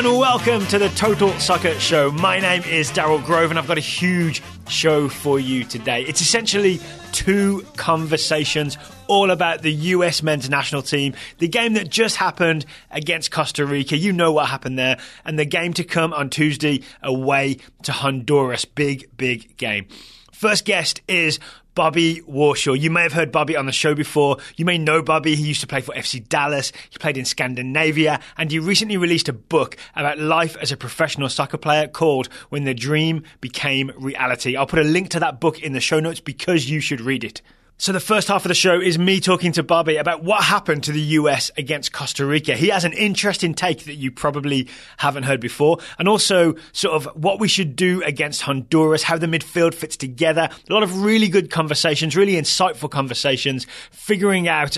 and welcome to the Total Soccer Show. My name is Daryl Grove and I've got a huge show for you today. It's essentially two conversations all about the US men's national team, the game that just happened against Costa Rica. You know what happened there. And the game to come on Tuesday away to Honduras. Big, big game. First guest is Bobby Warshaw. You may have heard Bobby on the show before. You may know Bobby. He used to play for FC Dallas. He played in Scandinavia. And he recently released a book about life as a professional soccer player called When the Dream Became Reality. I'll put a link to that book in the show notes because you should read it. So the first half of the show is me talking to Bobby about what happened to the US against Costa Rica. He has an interesting take that you probably haven't heard before, and also sort of what we should do against Honduras, how the midfield fits together. A lot of really good conversations, really insightful conversations, figuring out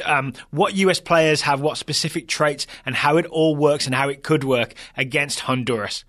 what US players have, what specific traits, and how it all works and how it could work against Honduras.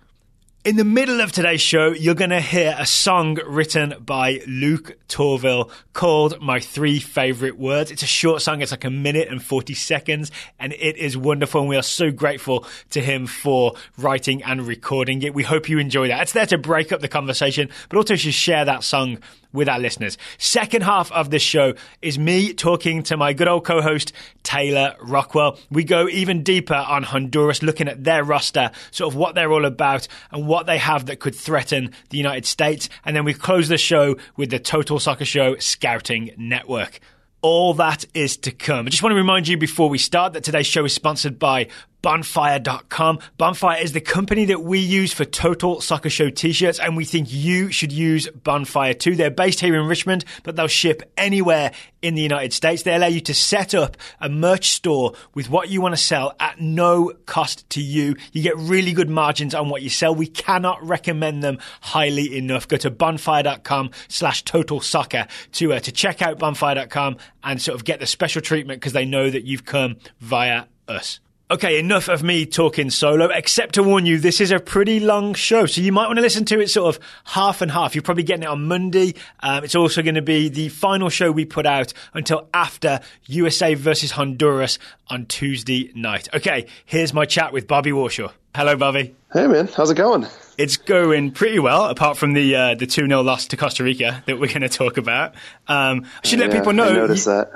In the middle of today's show, you're going to hear a song written by Luke Tourville called My Three Favorite Words. It's a short song. It's like 1 minute and 40 seconds, and it is wonderful. And we are so grateful to him for writing and recording it. We hope you enjoy that. It's there to break up the conversation, but also to share that song with our listeners. Second half of this show is me talking to my good old co-host, Taylor Rockwell. We go even deeper on Honduras, looking at their roster, sort of what they're all about and what they have that could threaten the United States. And then we close the show with the Total Soccer Show Scouting Network. All that is to come. I just want to remind you before we start that today's show is sponsored by Bonfire.com. Bonfire is the company that we use for Total Soccer Show t-shirts, and we think you should use Bonfire too. They're based here in Richmond, but they'll ship anywhere in the United States. They allow you to set up a merch store with what you want to sell at no cost to you. You get really good margins on what you sell. We cannot recommend them highly enough. Go to bonfire.com/total soccer to check out Bonfire.com and sort of get the special treatment because they know that you've come via us. Okay, enough of me talking solo, except to warn you, this is a pretty long show, so you might want to listen to it sort of half and half. You're probably getting it on Monday. It's also going to be the final show we put out until after USA versus Honduras on Tuesday night. Okay, here's my chat with Bobby Warshaw. Hello, Bobby. Hey, man. How's it going? It's going pretty well, apart from the 2-0 loss to Costa Rica that we're going to talk about. I should let people know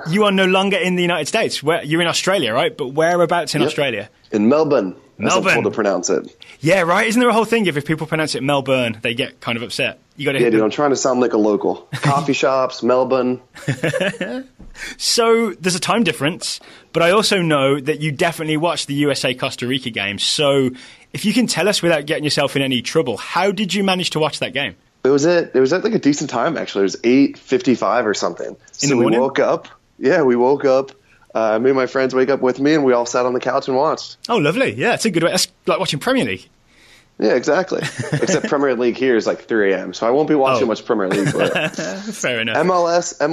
you are no longer in the United States. You're in Australia, right? But whereabouts in Australia? In Melbourne. Melbourne. I'm told to pronounce it. Yeah, right. Isn't there a whole thing if people pronounce it Melbourne, they get kind of upset? You got to. Yeah, dude. I'm trying to sound like a local. Coffee shops, Melbourne. So there's a time difference, but I also know that you definitely watched the USA Costa Rica game. So if you can tell us without getting yourself in any trouble, how did you manage to watch that game? It was at like a decent time, actually. It was 8:55 or something. In the morning? We woke up. Yeah, we woke up. Me and my friends wake up with me, and we all sat on the couch and watched. Oh, lovely. Yeah, it's a good way. That's like watching Premier League. Yeah, exactly. Except Premier League here is like 3 a.m., so I won't be watching much Premier League. But fair enough. MLS and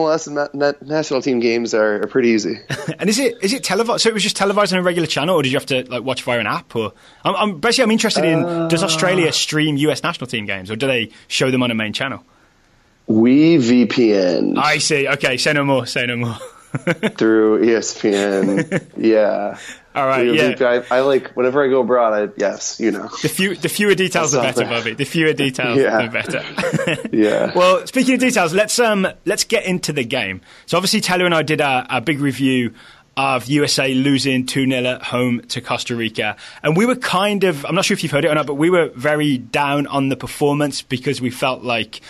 national team games are pretty easy. And is it televised? So it was just televised on a regular channel, or did you have to like watch via an app? Or I'm interested in, does Australia stream US national team games, or do they show them on a main channel? We VPN. I see. Okay, say no more. Through ESPN. Yeah. All right, I like, whenever I go abroad, yes, you know. The fewer details, the better, Bobby. The fewer details, the better. Yeah. Well, speaking of details, let's get into the game. So obviously, Taylor and I did our big review of USA losing 2-0 at home to Costa Rica. And we were kind of, I'm not sure if you've heard it or not, but we were very down on the performance because we felt like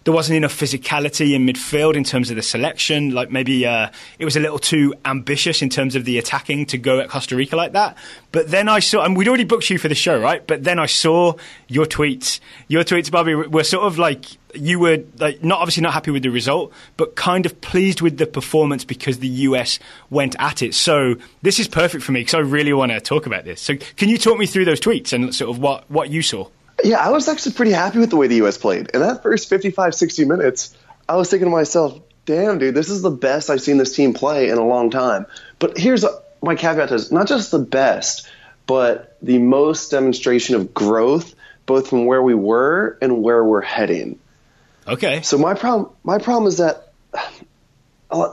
there wasn't enough physicality in midfield in terms of the selection. Like maybe it was a little too ambitious in terms of the attacking to go at Costa Rica like that. But then I saw, and we'd already booked you for the show, right? But then I saw your tweets. Your tweets, Bobby, were sort of like, you were like obviously not happy with the result, but kind of pleased with the performance because the US went at it. So this is perfect for me because I really want to talk about this. So can you talk me through those tweets and sort of what you saw? Yeah, I was actually pretty happy with the way the U.S. played. In that first 55, 60 minutes, I was thinking to myself, damn, dude, this is the best I've seen this team play in a long time. But here's my caveat is not just the best, but the most demonstration of growth, both from where we were and where we're heading. Okay. So my problem is that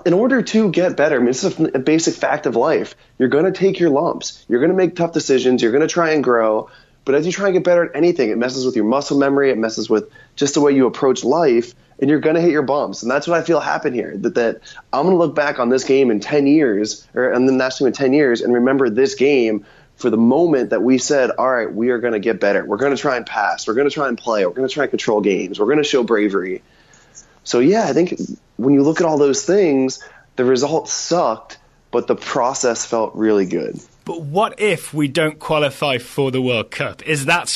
in order to get better, I mean, this is a basic fact of life. You're going to take your lumps. You're going to make tough decisions. You're going to try and grow. But as you try and get better at anything, it messes with your muscle memory. It messes with just the way you approach life, and you're going to hit your bumps. And that's what I feel happened here, that I'm going to look back on this game in 10 years, and the national team in 10 years, and remember this game for the moment that we said, all right, we are going to get better. We're going to try and pass. We're going to try and play. We're going to try and control games. We're going to show bravery. So, yeah, I think when you look at all those things, the results sucked, but the process felt really good. But what if we don't qualify for the World Cup? Is that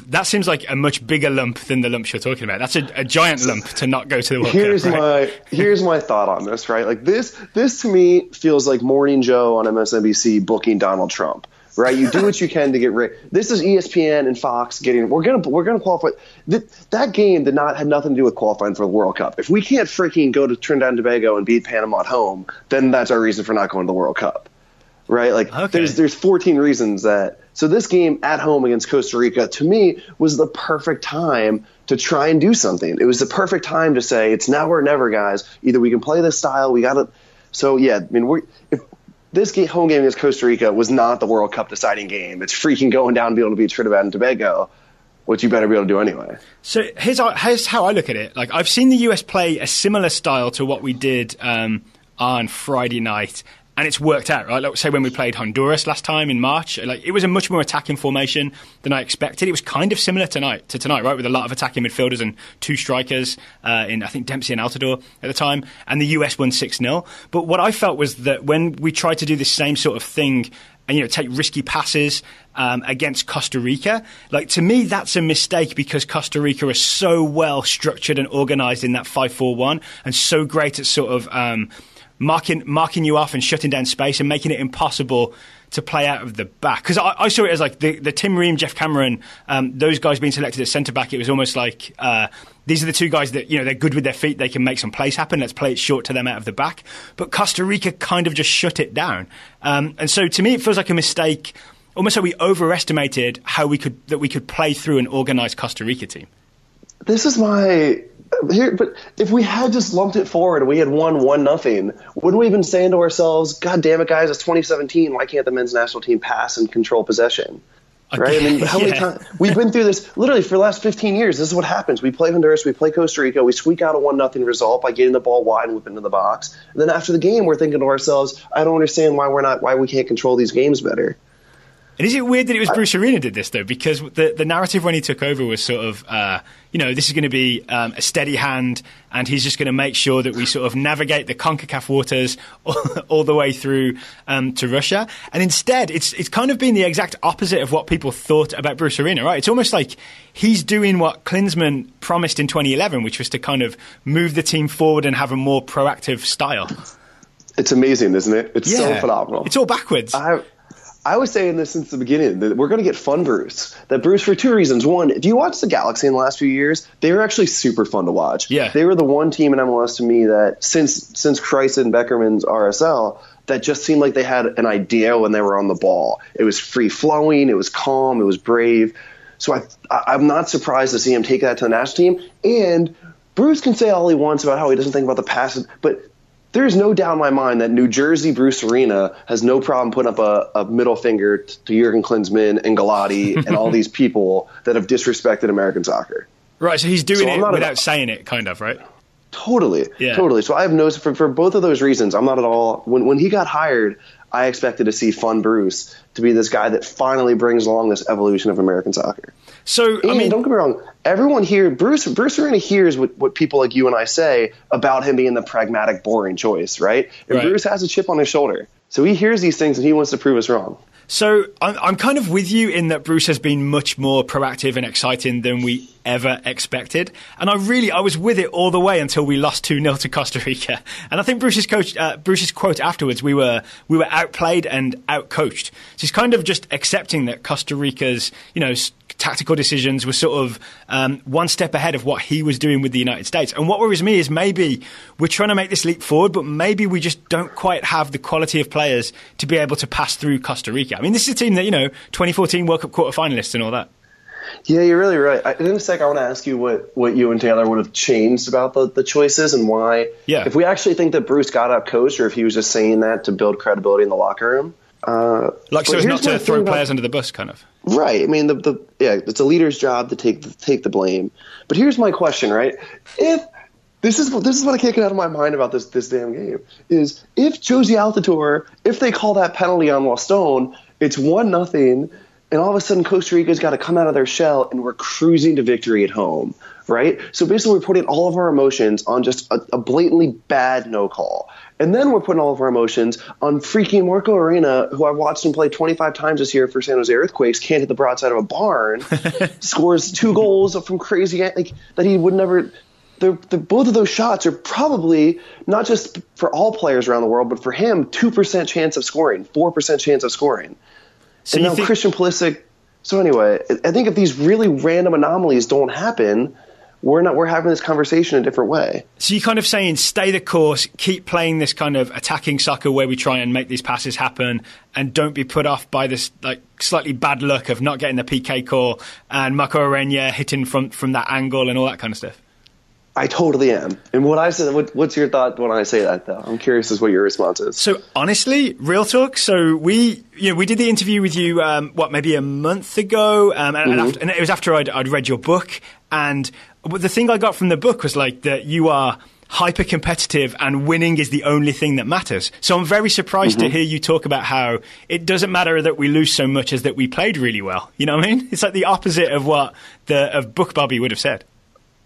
that seems like a much bigger lump than the lumps you're talking about. That's a giant lump to not go to the World Cup, right? Here's my thought on this, right? Like this to me feels like Morning Joe on MSNBC booking Donald Trump. Right, you do what you can to get rid. This is ESPN and Fox getting. We're gonna qualify. That game had nothing to do with qualifying for the World Cup. If we can't freaking go to Trinidad and Tobago and beat Panama at home, then that's our reason for not going to the World Cup. Right, like okay. There's 14 reasons that. So this game at home against Costa Rica to me was the perfect time to try and do something. It was the perfect time to say it's now or never, guys. Either we can play this style, we got to. So yeah, I mean this home game against Costa Rica was not the World Cup deciding game. It's freaking going down and being able to beat Trinidad and Tobago, which you better be able to do anyway. So here's how I look at it. Like I've seen the US play a similar style to what we did on Friday night, and it's worked out, right? Like say when we played Honduras last time in March, like it was a much more attacking formation than I expected. It was kind of similar tonight, right? With a lot of attacking midfielders and two strikers in I think Dempsey and Altidore at the time, and the US won 6-0. But what I felt was that when we tried to do the same sort of thing and take risky passes against Costa Rica, like to me that's a mistake because Costa Rica are so well structured and organised in that 5-4-1 and so great at sort of marking you off and shutting down space and making it impossible to play out of the back. Because I saw it as like the Tim Ream, Jeff Cameron, those guys being selected as centre-back, it was almost like these are the two guys that, they're good with their feet, they can make some plays happen, let's play it short to them out of the back. But Costa Rica kind of just shut it down. And so to me it feels like a mistake, almost like we overestimated how we could play through an organised Costa Rica team. This is but if we had just lumped it forward and we had won 1-0, wouldn't we have been saying to ourselves, God damn it, guys, it's 2017. Why can't the men's national team pass and control possession? Right? I mean, how many times we've been through this literally for the last 15 years. This is what happens. We play Honduras, we play Costa Rica, we squeak out a 1-0 result by getting the ball wide and whip into the box. And then after the game, we're thinking to ourselves, I don't understand why we can't control these games better. And is it weird that it was Bruce Arena did this, though? Because the narrative when he took over was sort of, this is going to be a steady hand, and he's just going to make sure that we sort of navigate the CONCACAF waters all the way through to Russia. And instead, it's kind of been the exact opposite of what people thought about Bruce Arena, right? It's almost like he's doing what Klinsmann promised in 2011, which was to kind of move the team forward and have a more proactive style. It's amazing, isn't it? It's so phenomenal. It's all backwards. I was saying this since the beginning, that we're going to get fun Bruce. That Bruce for two reasons. One, if you watch the Galaxy in the last few years, they were actually super fun to watch. Yeah. They were the one team in MLS to me that since Kreis and Beckerman's RSL, that just seemed like they had an idea when they were on the ball. It was free-flowing, it was calm, it was brave. So I'm not surprised to see him take that to the national team. And Bruce can say all he wants about how he doesn't think about the passes, but there's no doubt in my mind that New Jersey Bruce Arena has no problem putting up a middle finger to Jurgen Klinsmann and Galati and all these people that have disrespected American soccer. Right, so he's doing it without saying it, kind of, right? Totally, totally. So I have no for both of those reasons. I'm not at all. When he got hired, I expected to see fun Bruce to be this guy that finally brings along this evolution of American soccer. So, don't get me wrong. Everyone here, Bruce Arena hears what people like you and I say about him being the pragmatic, boring choice, right? And right. Bruce has a chip on his shoulder. So he hears these things and he wants to prove us wrong. So I'm kind of with you in that Bruce has been much more proactive and exciting than we ever expected. And I was with it all the way until we lost 2-0 to Costa Rica. And I think Bruce's quote afterwards, we were outplayed and outcoached. So he's kind of just accepting that Costa Rica's, tactical decisions were sort of one step ahead of what he was doing with the United States. And what worries me is maybe we're trying to make this leap forward, but maybe we just don't quite have the quality of players to be able to pass through Costa Rica. I mean, this is a team that, 2014 World Cup quarterfinalists and all that. Yeah, you're really right. In a sec, I want to ask you what you and Taylor would have changed about the choices and why. Yeah. If we actually think that Bruce got out coached or if he was just saying that to build credibility in the locker room. So as not to throw players under the bus, kind of. Right. I mean, it's a leader's job to take the blame. But here's my question, right? If this is what I can't get out of my mind about this damn game is if Josie Altidore, if they call that penalty on Lostone, it's 1-0, and all of a sudden Costa Rica's got to come out of their shell and we're cruising to victory at home, right? So basically we're putting all of our emotions on just a blatantly bad no call. And then we're putting all of our emotions on freaking Marco Arena, who I've watched him play 25 times this year for San Jose Earthquakes, can't hit the broadside of a barn, scores 2 goals from crazy that he would never. Both of those shots are probably not just for all players around the world, but for him, 2% chance of scoring, 4% chance of scoring. So and now Christian Pulisic. So anyway, I think if these really random anomalies don't happen, we're having this conversation a different way. So you're kind of saying stay the course, keep playing this kind of attacking soccer where we try and make these passes happen, and don't be put off by this slightly bad luck of not getting the PK call and Marco Arena hitting from that angle and all that kind of stuff. I totally am. And what I said, what's your thought when I say that, though? I'm curious as what your response is. So honestly, real talk. So we did the interview with you, maybe a month ago, and it was after I'd read your book. And the thing I got from the book was that you are hyper competitive and winning is the only thing that matters. So I'm very surprised to hear you talk about how it doesn't matter that we lose so much as that we played really well. You know what I mean? It's like the opposite of what of Book Bobby would have said.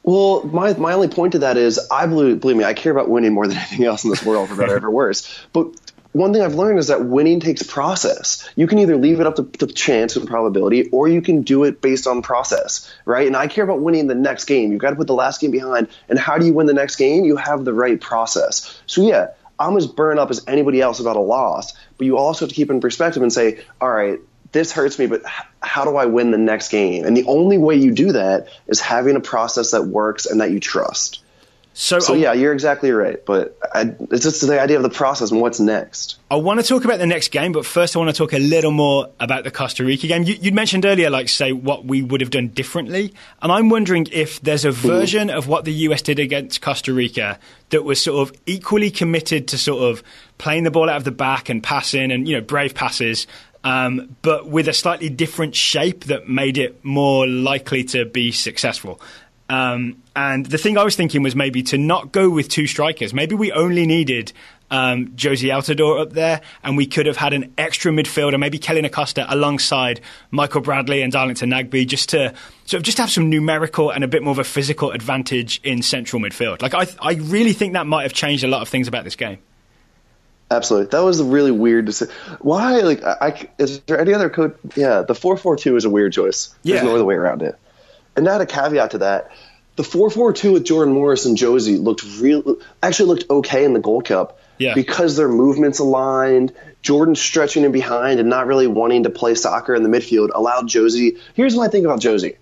Well, my only point to that is believe me, I care about winning more than anything else in this world, for better or for worse. But one thing I've learned is that winning takes process. You can either leave it up to chance and probability, or you can do it based on process, right? And I care about winning the next game. You've got to put the last game behind. And how do you win the next game? You have the right process. So yeah, I'm as burned up as anybody else about a loss, but you also have to keep it in perspective and say, all right, this hurts me, but how do I win the next game? And the only way you do that is having a process that works and that you trust. So yeah, you're exactly right. But it's just the idea of the process and what's next. I want to talk about the next game, but first I want to talk a little more about the Costa Rica game. You'd mentioned earlier, say, what we would have done differently. And I'm wondering if there's a version of what the US did against Costa Rica that was sort of equally committed to sort of playing the ball out of the back and passing and, brave passes, but with a slightly different shape that made it more likely to be successful. And the thing I was thinking was maybe to not go with 2 strikers. Maybe we only needed Josie Altidore up there, and we could have had an extra midfielder, maybe Kelly Acosta alongside Michael Bradley and Darlington Nagbe, just to have some numerical and a bit more of a physical advantage in central midfield. I really think that might have changed a lot of things about this game. Absolutely. That was really weird to say. Why? Is there any other code? Yeah, the 4-4-2 is a weird choice. There's no other way around it. And now, a caveat to that, the 4-4-2 with Jordan Morris and Josie looked okay in the Gold Cup because their movements aligned. Jordan stretching in behind and not really wanting to play soccer in the midfield allowed Josie. Here's what I think about Josie.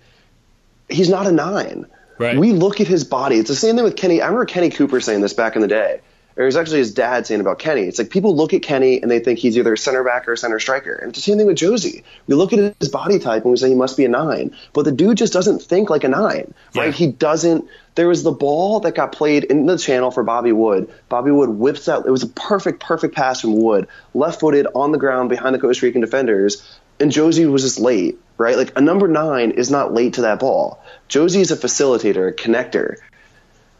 He's not a 9. Right. We look at his body. It's the same thing with Kenny. I remember Kenny Cooper saying this back in the day. Or it was actually his dad saying about Kenny. It's like people look at Kenny and they think he's either a center back or a center striker. And it's the same thing with Josie. We look at his body type and we say he must be a 9. But the dude just doesn't think like a 9, right? He doesn't. There was the ball that got played in the channel for Bobby Wood. Bobby Wood whips out. It was a perfect pass from Wood, left-footed on the ground behind the Costa Rican defenders. And Josie was just late, right? A number 9 is not late to that ball. Josie is a facilitator, a connector.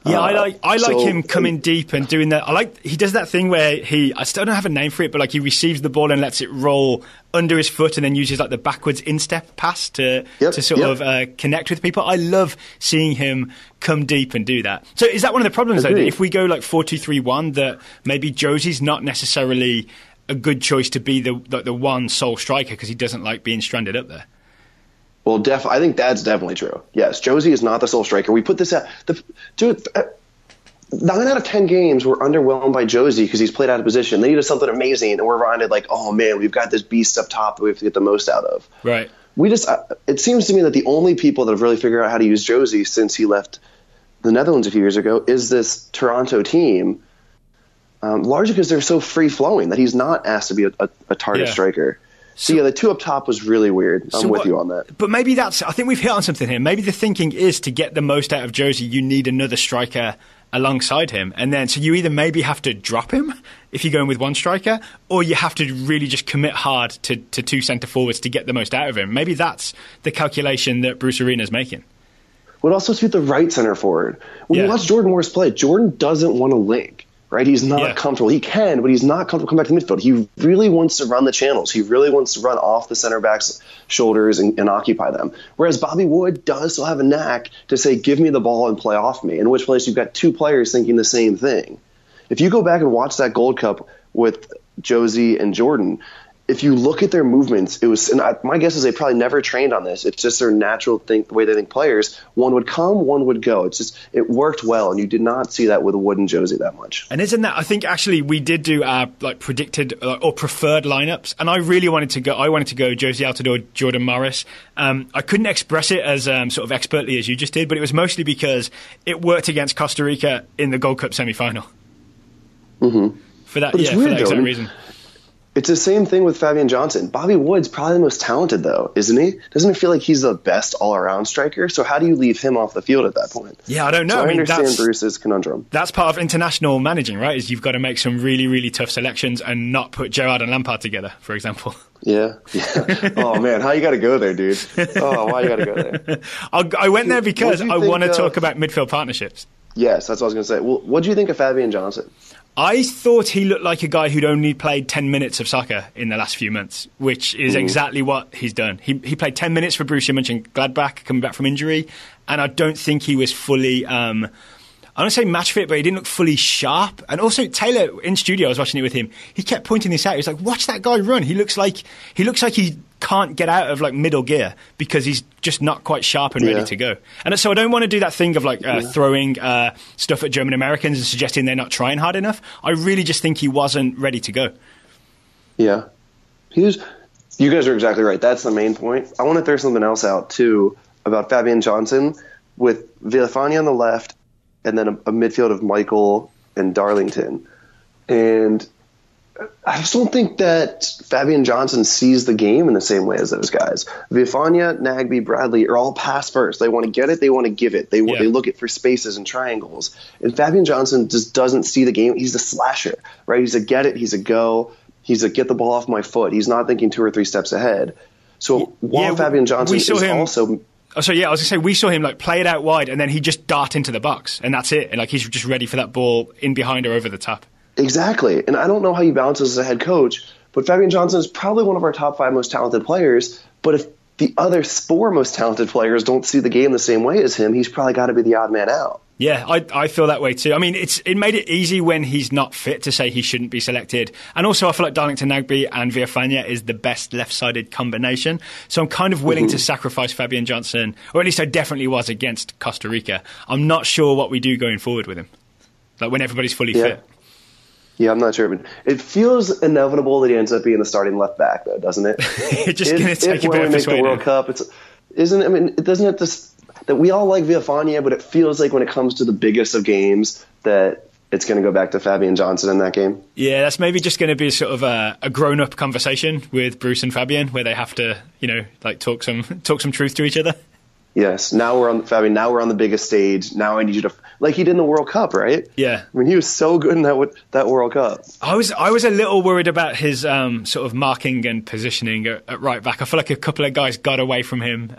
Yeah, I like him coming deep and doing that. He does that thing where I still don't have a name for it, but he receives the ball and lets it roll under his foot and then uses the backwards instep pass to sort of connect with people. I love seeing him come deep and do that. So is that one of the problems though, that if we go 4-2-3-1, that maybe Josie's not necessarily a good choice to be the one sole striker because he doesn't like being stranded up there? Well, I think that's definitely true. Yes, Josie is not the sole striker. We put this at 9 out of 10 games we're underwhelmed by Josie because he's played out of position. They needed something amazing, and we're reminded oh man, we've got this beast up top that we have to get the most out of. Right. It seems to me that the only people that have really figured out how to use Josie since he left the Netherlands a few years ago is this Toronto team, largely because they're so free flowing that he's not asked to be a target striker. So yeah, the 2 up top was really weird. I'm with you on that. But maybe I think we've hit on something here. Maybe the thinking is to get the most out of Josie, you need another striker alongside him. And then, so you either maybe have to drop him if you're going with one striker, or you have to really just commit hard to two centre-forwards to get the most out of him. Maybe that's the calculation that Bruce Arena's making. Would also suit the right centre-forward. When you watch Jordan Morris play, Jordan doesn't want to link. Right, he's not comfortable. He can, but he's not comfortable coming back to midfield. He really wants to run the channels. He really wants to run off the center back's shoulders and occupy them. Whereas Bobby Wood does still have a knack to say, give me the ball and play off me, in which place you've got two players thinking the same thing. If you go back and watch that Gold Cup with Josie and Jordan, if you look at their movements, it was, and my guess is they probably never trained on this. It's just their natural the way they think players. One would come, one would go. It worked well, and you did not see that with Wood and Josie that much. And isn't that, I think actually we did do our predicted or preferred lineups, and I really wanted to go. I wanted to go Josie Altidore, Jordan Morris. I couldn't express it as sort of expertly as you just did, but it was mostly because it worked against Costa Rica in the Gold Cup semi-final. Mm-hmm. For that exact reason. It's the same thing with Fabian Johnson. Bobby Wood's probably the most talented, though, isn't he? Doesn't it feel like he's the best all-around striker? So how do you leave him off the field at that point? Yeah, I don't know. So I understand Bruce's conundrum. That's part of international managing, right? Is you've got to make some really, really tough selections and not put Gerrard and Lampard together, for example. Yeah. Oh, man, how you got to go there, dude? Oh, why you got to go there? I went there because I want to talk about midfield partnerships. Yes, that's what I was going to say. Well, what do you think of Fabian Johnson? I thought he looked like a guy who'd only played 10 minutes of soccer in the last few months, which is exactly what he's done. He played 10 minutes for Borussia Mönchengladbach, coming back from injury, and I don't think he was fully, I don't say match fit, but he didn't look fully sharp. And also, Taylor, in studio, I was watching it with him, he kept pointing this out. He was like, watch that guy run. He looks like he can't get out of middle gear because he's just not quite sharp and ready to go. And so I don't want to do that thing of throwing stuff at German Americans and suggesting they're not trying hard enough. I really just think he wasn't ready to go. Yeah. You guys are exactly right. That's the main point. I want to throw something else out, too, about Fabian Johnson with Villafania on the left and then a midfield of Michael and Darlington. And I just don't think that Fabian Johnson sees the game in the same way as those guys. Villafania, Nagbe, Bradley are all pass first. They want to get it. They want to give it. They look for spaces and triangles. And Fabian Johnson just doesn't see the game. He's a slasher, right? He's a get it. He's a go. He's a get the ball off my foot. He's not thinking 2 or 3 steps ahead. So while Fabian Johnson is also... Oh, so yeah, I was going to say, we saw him play it out wide and then he just dart into the box and that's it. And he's just ready for that ball in behind or over the top. Exactly. And I don't know how you balance this as a head coach, but Fabian Johnson is probably one of our top 5 most talented players. But if the other 4 most talented players don't see the game the same way as him, he's probably got to be the odd man out. Yeah, I feel that way too. I mean, it made it easy when he's not fit to say he shouldn't be selected. And also I feel like Darlington Nagbe and Villafania is the best left-sided combination. So I'm kind of willing to sacrifice Fabian Johnson, or at least I definitely was against Costa Rica. I'm not sure what we do going forward with him, when everybody's fully fit. Yeah, I'm not sure. But it feels inevitable that he ends up being the starting left back, though, doesn't it? It's just going to take a bit of persuading. If we make the World Cup, doesn't it just that we all like Villafania, but it feels like when it comes to the biggest of games that it's going to go back to Fabian Johnson in that game? Yeah, that's maybe just going to be sort of a grown-up conversation with Bruce and Fabian, where they have to, talk some truth to each other. Yes. Now we're on the biggest stage. Now I need you to, like he did in the World Cup, right? Yeah. I mean, he was so good in that World Cup. I was a little worried about his sort of marking and positioning at right back. I feel like a couple of guys got away from him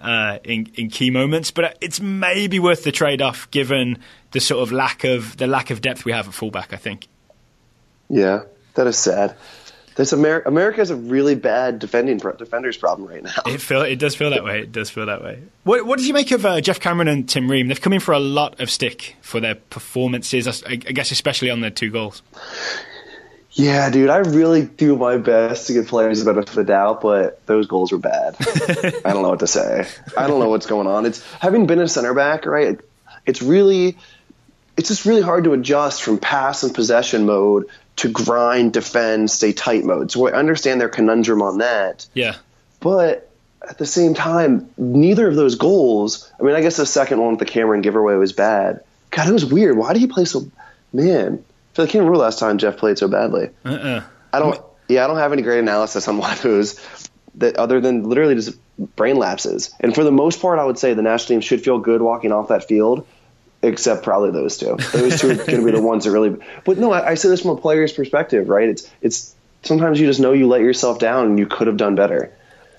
in key moments, but it's maybe worth the trade-off given the sort of lack of depth we have at fullback, I think. Yeah, that is sad. America has a really bad defenders problem right now. It does feel that way. It does feel that way. What did you make of Jeff Cameron and Tim Ream? They've come in for a lot of stick for their performances, I guess especially on their 2 goals. Yeah, dude, I really do my best to give players the benefit of the doubt, but those goals were bad. I don't know what to say. I don't know what's going on. It's having been a center back, right? It's just really hard to adjust from pass and possession mode to grind, defend, stay tight mode. So I understand their conundrum on that. Yeah. But at the same time, neither of those goals, I mean, I guess the second one with the Cameron giveaway was bad. God, it was weird. Why did he play so, man, I feel like I can't remember last time Jeff played so badly. I don't have any great analysis on why those, that other than literally just brain lapses. And for the most part, I would say the national team should feel good walking off that field. except probably those two. Those two are going to be the ones that really. But no, I say this from a player's perspective, right? It's sometimes you just know you let yourself down and you could have done better.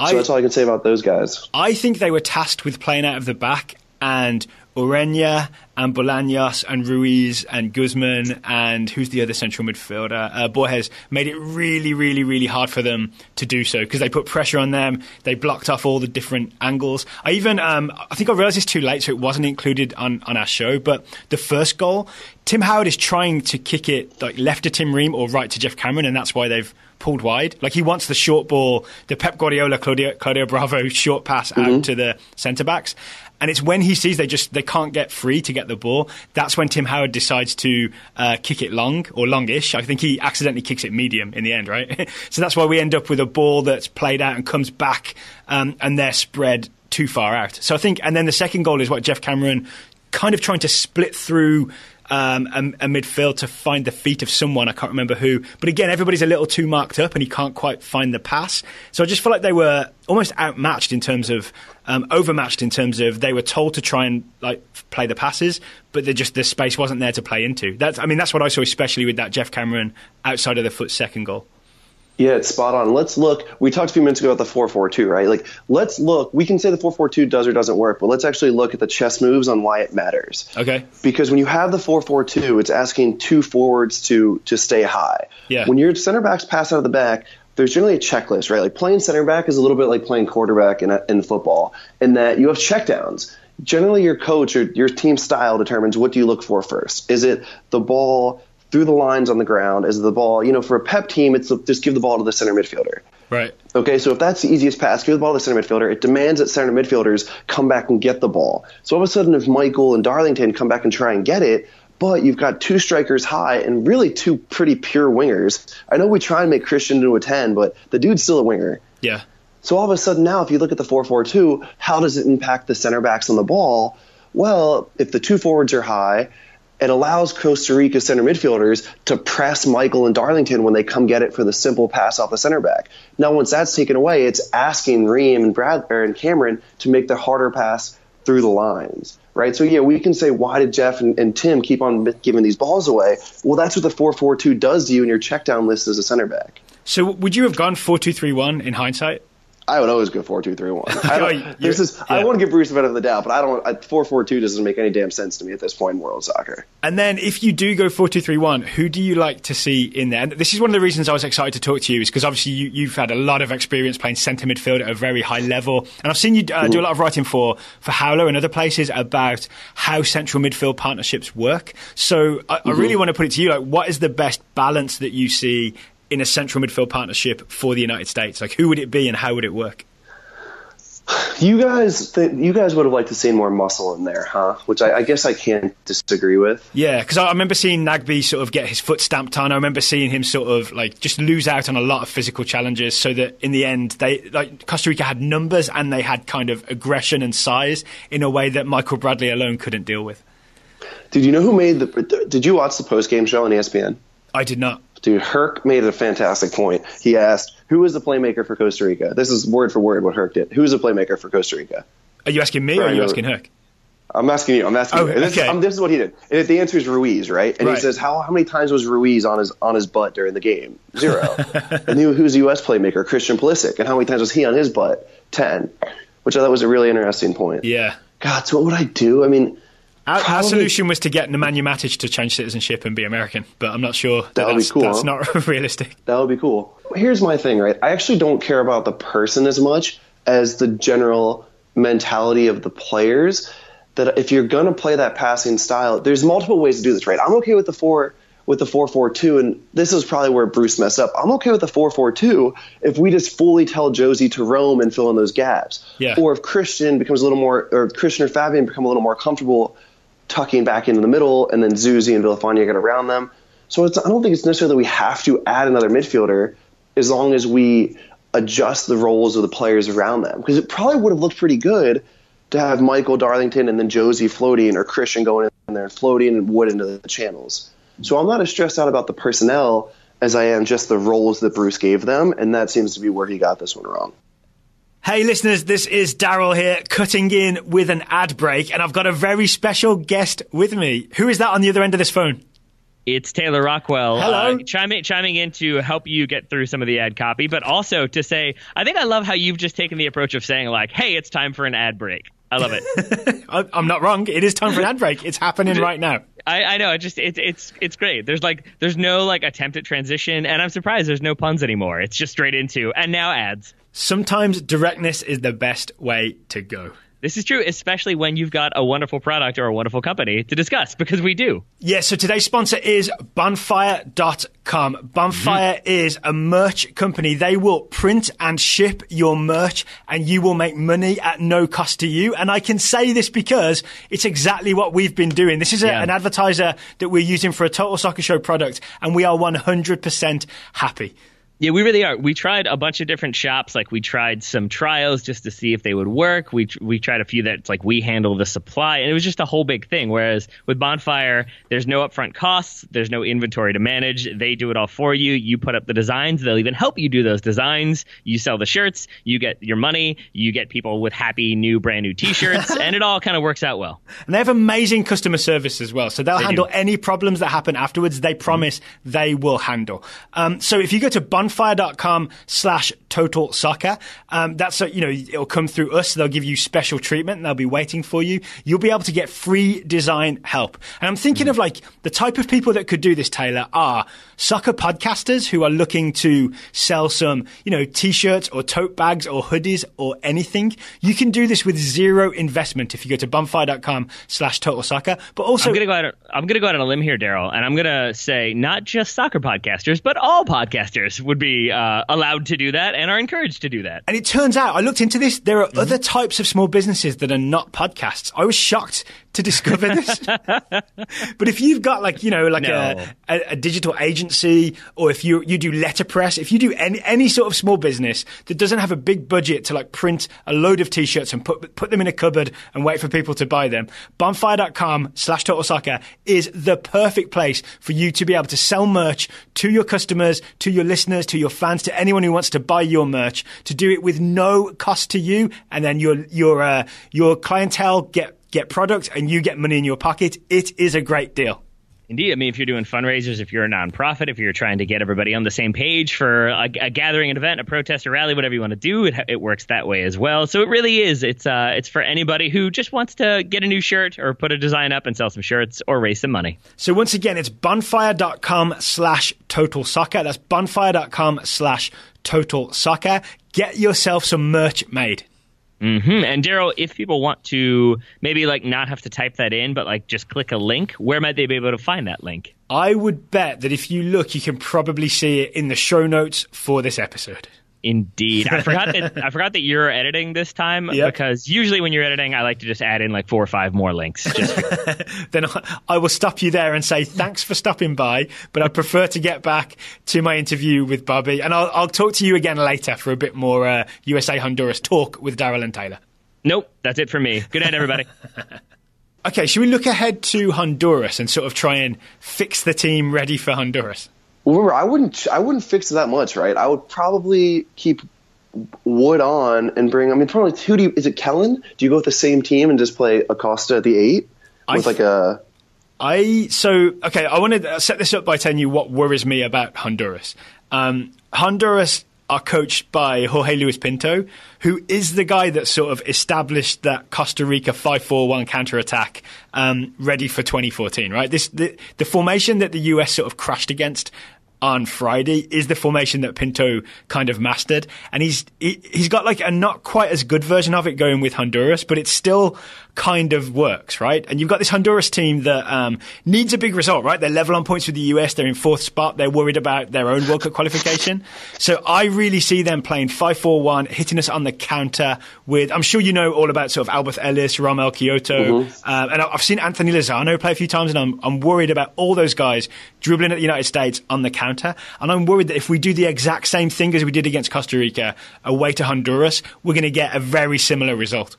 So that's all I can say about those guys. I think they were tasked with playing out of the back, and Ureña and Bolaños and Ruiz and Guzman and who's the other central midfielder? Borges made it really, really, really hard for them to do so because they put pressure on them. They blocked off all the different angles. I think I realised this too late, so it wasn't included on our show. But the first goal, Tim Howard is trying to kick it like left to Tim Ream or right to Jeff Cameron, and that's why they've pulled wide. Like he wants the short ball, the Pep Guardiola, Claudio Bravo short pass out to the centre backs. And it's when he sees they can't get free to get the ball, that's when Tim Howard decides to kick it long or longish. I think he accidentally kicks it medium in the end, right? So that's why we end up with a ball that's played out and comes back and they're spread too far out. So I think, and then the second goal is what Jeff Cameron kind of trying to split through a midfield to find the feet of someone. I can't remember who. But again, everybody's a little too marked up and he can't quite find the pass. So I just feel like they were almost outmatched in terms of, overmatched in terms of they were told to try and like play the passes, but the space wasn't there to play into. That's what I saw, especially with that Jeff Cameron outside of the foot second goal. Yeah, it's spot on. Let's look. We talked a few minutes ago about the 4-4-2, right? Like, let's look. We can say the 4-4-2 does or doesn't work, but let's actually look at the chess moves on why it matters. Okay. Because when you have the 4-4-2, it's asking two forwards to stay high. Yeah. When your center backs pass out of the back, there's generally a checklist, right? Like playing center back is a little bit like playing quarterback in football, in that you have checkdowns. Generally, your coach or your team style determines what do you look for first. Is it the ball through the lines on the ground? Is the ball, for a Pep team, it's just give the ball to the center midfielder. Right. Okay, so if that's the easiest pass, give the ball to the center midfielder. It demands that center midfielders come back and get the ball. So all of a sudden, if Michael and Darlington come back and try and get it, but you've got two strikers high and really two pretty pure wingers. I know we try and make Christian into a 10, but the dude's still a winger. Yeah. So all of a sudden now, if you look at the 4-4-2, how does it impact the center backs on the ball? Well, if the two forwards are high, it allows Costa Rica center midfielders to press Michael and Darlington when they come get it for the simple pass off the center back. Now, once that's taken away, it's asking Ream and Bradley and Cameron to make the harder pass through the lines, right? So, yeah, we can say, why did Jeff and Tim keep on giving these balls away? Well, that's what the 4-4-2 does to you in your check down list as a center back. So would you have gone 4-2-3-1 in hindsight? I would always go 4-2-3-1. I want to give Bruce the benefit of the doubt, but 4-4-2 doesn't make any damn sense to me at this point in world soccer. And then if you do go 4-2-3-1, who do you like to see in there? And this is one of the reasons I was excited to talk to you, is because obviously you've had a lot of experience playing centre midfield at a very high level. And I've seen you do a lot of writing for Howler and other places about how central midfield partnerships work. So I really want to put it to you, like, what is the best balance that you see in a central midfield partnership for the United States? Like, who would it be and how would it work? You guys would have liked to see more muscle in there, huh? Which I guess I can't disagree with. Yeah, because I remember seeing Nagbe sort of get his foot stamped on. I remember seeing him sort of like just lose out on a lot of physical challenges, so that in the end, Costa Rica had numbers and they had kind of aggression and size in a way that Michael Bradley alone couldn't deal with. Did you know who did you watch the post-game show on ESPN? I did not. Dude, Herc made a fantastic point. He asked, who is the playmaker for Costa Rica? This is word for word what Herc did. Who is the playmaker for Costa Rica? Are you asking me or are you asking Herc? I'm asking you. Okay. This is what he did. And the answer is Ruiz, right? And he says, how many times was Ruiz on his butt during the game? 0. And who's the U.S. playmaker? Christian Pulisic. And how many times was he on his butt? 10. Which I thought was a really interesting point. Yeah. God, so what would I do? I mean, our solution was to get Nemanja Matic to change citizenship and be American, but I'm not sure that would be cool. That's not realistic. That would be cool. Here's my thing, right? I actually don't care about the person as much as the general mentality of the players. That if you're going to play that passing style, there's multiple ways to do this, right? I'm okay with the 4-4-2, and this is probably where Bruce messed up. I'm okay with the 4-4-2 if we just fully tell Josie to roam and fill in those gaps. Yeah. Or if Christian or Fabian become a little more comfortable tucking back into the middle, and then Zuzi and Villafania get around them. So I don't think it's necessarily that we have to add another midfielder as long as we adjust the roles of the players around them. Because it probably would have looked pretty good to have Michael Darlington and then Josie floating, or Christian going in there and floating, and Wood into the channels. So I'm not as stressed out about the personnel as I am just the roles that Bruce gave them, and that seems to be where he got this one wrong. Hey listeners, this is Daryl here, cutting in with an ad break, and I've got a very special guest with me. Who is that on the other end of this phone? It's Taylor Rockwell. Hello. Chiming in to help you get through some of the ad copy, but also to say, I think I love how you've just taken the approach of saying like, hey, it's time for an ad break. I love it. I'm not wrong. It is time for an ad break. It's happening right now. I know. It's great. There's no like attempt at transition, and I'm surprised there's no puns anymore. It's just straight into and now ads. Sometimes directness is the best way to go. This is true, especially when you've got a wonderful product or a wonderful company to discuss, because we do. Yeah, so today's sponsor is Bonfire.com. Bonfire is a merch company. They will print and ship your merch, and you will make money at no cost to you. And I can say this because it's exactly what we've been doing. This is an advertiser that we're using for a Total Soccer Show product, and we are 100% happy. Yeah, we really are. We tried a bunch of different shops. Like, we tried some trials just to see if they would work. We tried a few that's like we handle the supply, and it was just a whole big thing. Whereas with Bonfire, there's no upfront costs. There's no inventory to manage. They do it all for you. You put up the designs. They'll even help you do those designs. You sell the shirts. You get your money. You get people with happy, brand new T-shirts, and it all kind of works out well. And they have amazing customer service as well. So they'll handle any problems that happen afterwards. They promise they will handle. So if you go to bonfire.com/total soccer. That's, it'll come through us. They'll give you special treatment and they'll be waiting for you. You'll be able to get free design help. And I'm thinking of like the type of people that could do this, Taylor, are soccer podcasters who are looking to sell some, T-shirts or tote bags or hoodies or anything. You can do this with zero investment if you go to bonfire.com/total soccer. But also, I'm going to go out on a limb here, Daryl, and I'm going to say not just soccer podcasters, but all podcasters would be allowed to do that and are encouraged to do that. And it turns out, I looked into this, there are other types of small businesses that are not podcasts. I was shocked to discover this. But if you've got a digital agency, or if you do letterpress, if you do any sort of small business that doesn't have a big budget to like print a load of T-shirts and put them in a cupboard and wait for people to buy them, bonfire.com/total soccer is the perfect place for you to be able to sell merch to your customers, to your listeners, to your fans, to anyone who wants to buy your merch, to do it with no cost to you, and then your clientele get product and you get money in your pocket. It is a great deal. Indeed. I mean, if you're doing fundraisers, if you're a nonprofit, if you're trying to get everybody on the same page for a gathering, an event, a protest, a rally, whatever you want to do, it works that way as well. So it really is. It's for anybody who just wants to get a new shirt or put a design up and sell some shirts or raise some money. So once again, it's bonfire.com/total soccer. That's bonfire.com/total soccer. Get yourself some merch made. Mm-hmm. And Daryl, if people want to maybe not have to type that in, but just click a link, where might they be able to find that link? I would bet that if you look, you can probably see it in the show notes for this episode. Indeed. I forgot that you're editing this time, because usually when you're editing, I like to just add in 4 or 5 more links. Then I will stop you there and say thanks for stopping by, but I prefer to get back to my interview with Bobby, and I'll talk to you again later for a bit more USA Honduras talk with Daryl and Taylor. Nope, that's it for me. Good night, everybody. Okay, should we look ahead to Honduras and sort of try and fix the team ready for Honduras? Remember, I wouldn't fix it that much, right? I would probably keep Wood on and bring. I mean, probably is it Kellen? Do you go with the same team and just play Acosta at the 8 with I want to set this up by telling you what worries me about Honduras. Honduras are coached by Jorge Luis Pinto, who is the guy that sort of established that Costa Rica 5-4-1 counterattack ready for 2014, right? The formation that the US sort of crashed against on Friday is the formation that Pinto kind of mastered, and he's got a not quite as good version of it going with Honduras, but it still kind of works, right? And you've got this Honduras team that needs a big result, right? They're level on points with the US. They're in 4th spot. They're worried about their own World Cup qualification. So I really see them playing 5-4-1, hitting us on the counter with, I'm sure you know all about sort of Albert Ellis, Romel Kyoto. And I've seen Anthony Lozano play a few times, and I'm worried about all those guys dribbling at the United States on the counter. And I'm worried that if we do the exact same thing as we did against Costa Rica away to Honduras, we're going to get a very similar result.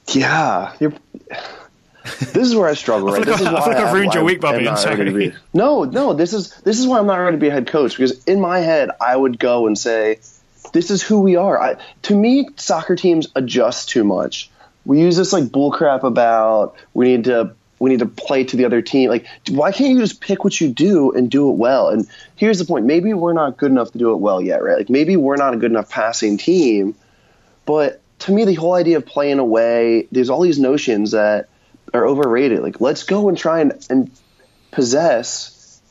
Yeah, this is where I struggle. Right? I feel like I've ruined your week, Bobby. I'm sorry. No. This is why I'm not ready to be a head coach, because in my head I would go and say, this is who we are. To me, soccer teams adjust too much. We use this like bullcrap about we need to play to the other team. Like, why can't you just pick what you do and do it well? And here's the point. Maybe we're not good enough to do it well yet, right? Like, maybe we're not a good enough passing team. But to me, the whole idea of playing away, there's all these notions that are overrated. Like, let's go and try and possess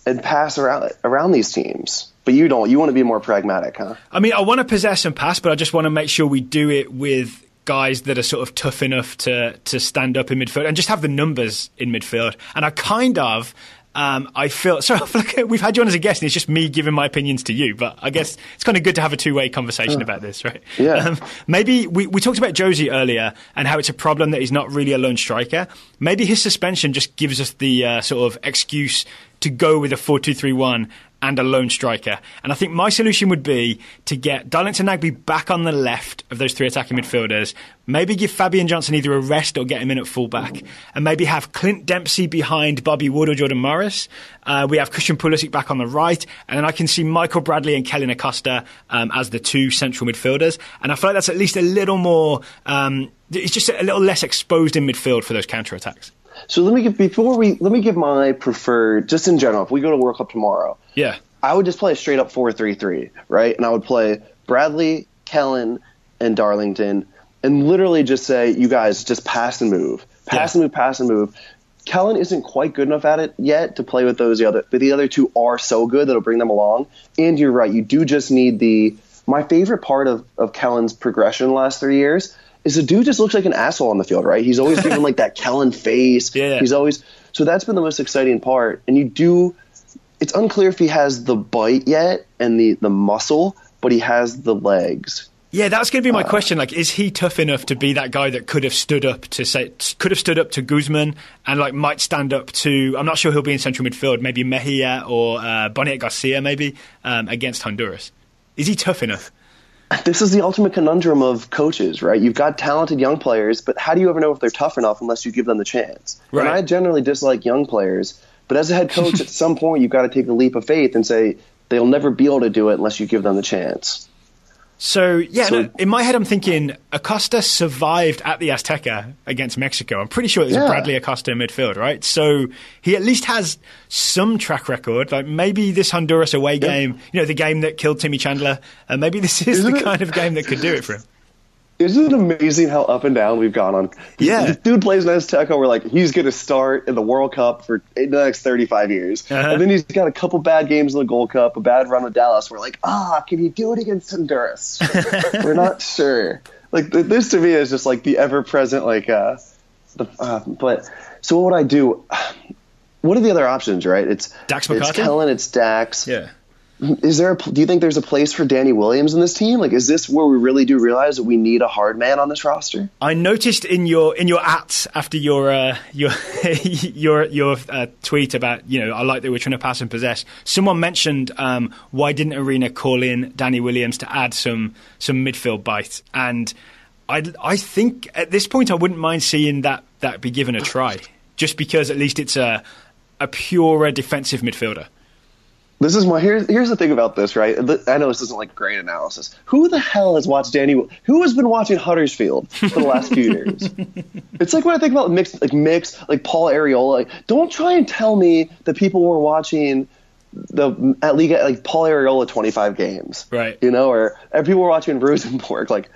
and pass around these teams. But you don't. You want to be more pragmatic, huh? I mean, I want to possess and pass, but I just want to make sure we do it with guys that are sort of tough enough to stand up in midfield and just have the numbers in midfield. And I kind of, I feel, so we've had you on as a guest and it's just me giving my opinions to you, but I guess it's kind of good to have a two-way conversation about this, right? Yeah. Maybe we talked about Josie earlier and how it's a problem that he's not really a lone striker. Maybe his suspension just gives us the sort of excuse to go with a 4-2-3-1 and a lone striker. And I think my solution would be to get Darlington Nagbe back on the left of those three attacking midfielders, maybe give Fabian Johnson either a rest or get him in at fullback, and maybe have Clint Dempsey behind Bobby Wood or Jordan Morris. We have Christian Pulisic back on the right, and then I can see Michael Bradley and Kellen Acosta as the two central midfielders. And I feel like that's at least a little more, it's just a little less exposed in midfield for those counter-attacks. So let me give my preferred, just in general, if we go to World Cup tomorrow, yeah, I would just play a straight up 4-3-3, right? And I would play Bradley, Kellen, and Darlington, and literally just say, you guys just pass and move. Pass and move. Kellen isn't quite good enough at it yet to play with those but the other two are so good that it'll bring them along. And you're right, you do just need my favorite part of Kellen's progression the last 3 years is the dude just looks like an asshole on the field, right? He's always given like that Kellen face. Yeah. So that's been the most exciting part. And it's unclear if he has the bite yet and the muscle, but he has the legs. Yeah, that's going to be my question. Like, is he tough enough to be that guy that could have stood up to Guzman and like might stand up to? I'm not sure he'll be in central midfield. Maybe Mejia or Boniek Garcia, maybe against Honduras. Is he tough enough? This is the ultimate conundrum of coaches, right? You've got talented young players, but how do you ever know if they're tough enough unless you give them the chance? Right. And I generally dislike young players, but as a head coach, at some point you've got to take a leap of faith and say they'll never be able to do it unless you give them the chance. So, in my head, I'm thinking Acosta survived at the Azteca against Mexico. I'm pretty sure it was Bradley Acosta in midfield, right? So he at least has some track record. Like maybe this Honduras away game, the game that killed Timmy Chandler, maybe this is the kind of game that could do it for him. Isn't it amazing how up and down we've gone on? Yeah. This dude plays in Azteca. We're like, he's going to start in the World Cup for the next 35 years. Uh-huh. And then he's got a couple bad games in the Gold Cup, a bad run with Dallas. We're like, can he do it against Honduras? We're not sure. Like, this to me is just like the ever-present, but so what would I do? What are the other options, right? It's Dax McCarty? It's Kellen, it's Dax. Yeah. Do you think there's a place for Danny Williams in this team? Like, is this where we really do realize that we need a hard man on this roster? I noticed in your ads after your tweet about, I like that we're trying to pass and possess. Someone mentioned why didn't Arena call in Danny Williams to add some midfield bite? And I think at this point I wouldn't mind seeing that be given a try, just because at least it's a purer defensive midfielder. This is here's the thing about this, right? I know this isn't like great analysis. Who the hell has watched who has been watching Huddersfield for the last few years? It's like when I think about Mix, like Paul Areola. Like, don't try and tell me that people were watching at Liga, like Paul Areola 25 games, right? Or people were watching Rosenborg. Like,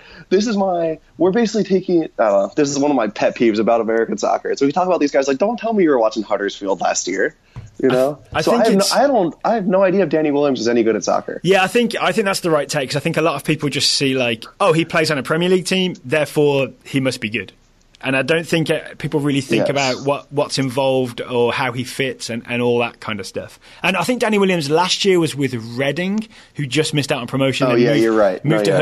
we're basically taking. This is one of my pet peeves about American soccer. So we talk about these guys like, don't tell me you were watching Huddersfield last year. I have no idea if Danny Williams is any good at soccer. Yeah, I think that's the right take, because I think a lot of people just see like, he plays on a Premier League team, therefore he must be good. And I don't think people really think about what's involved or how he fits and all that kind of stuff. And I think Danny Williams last year was with Reading, who just missed out on promotion. You're right. Moved to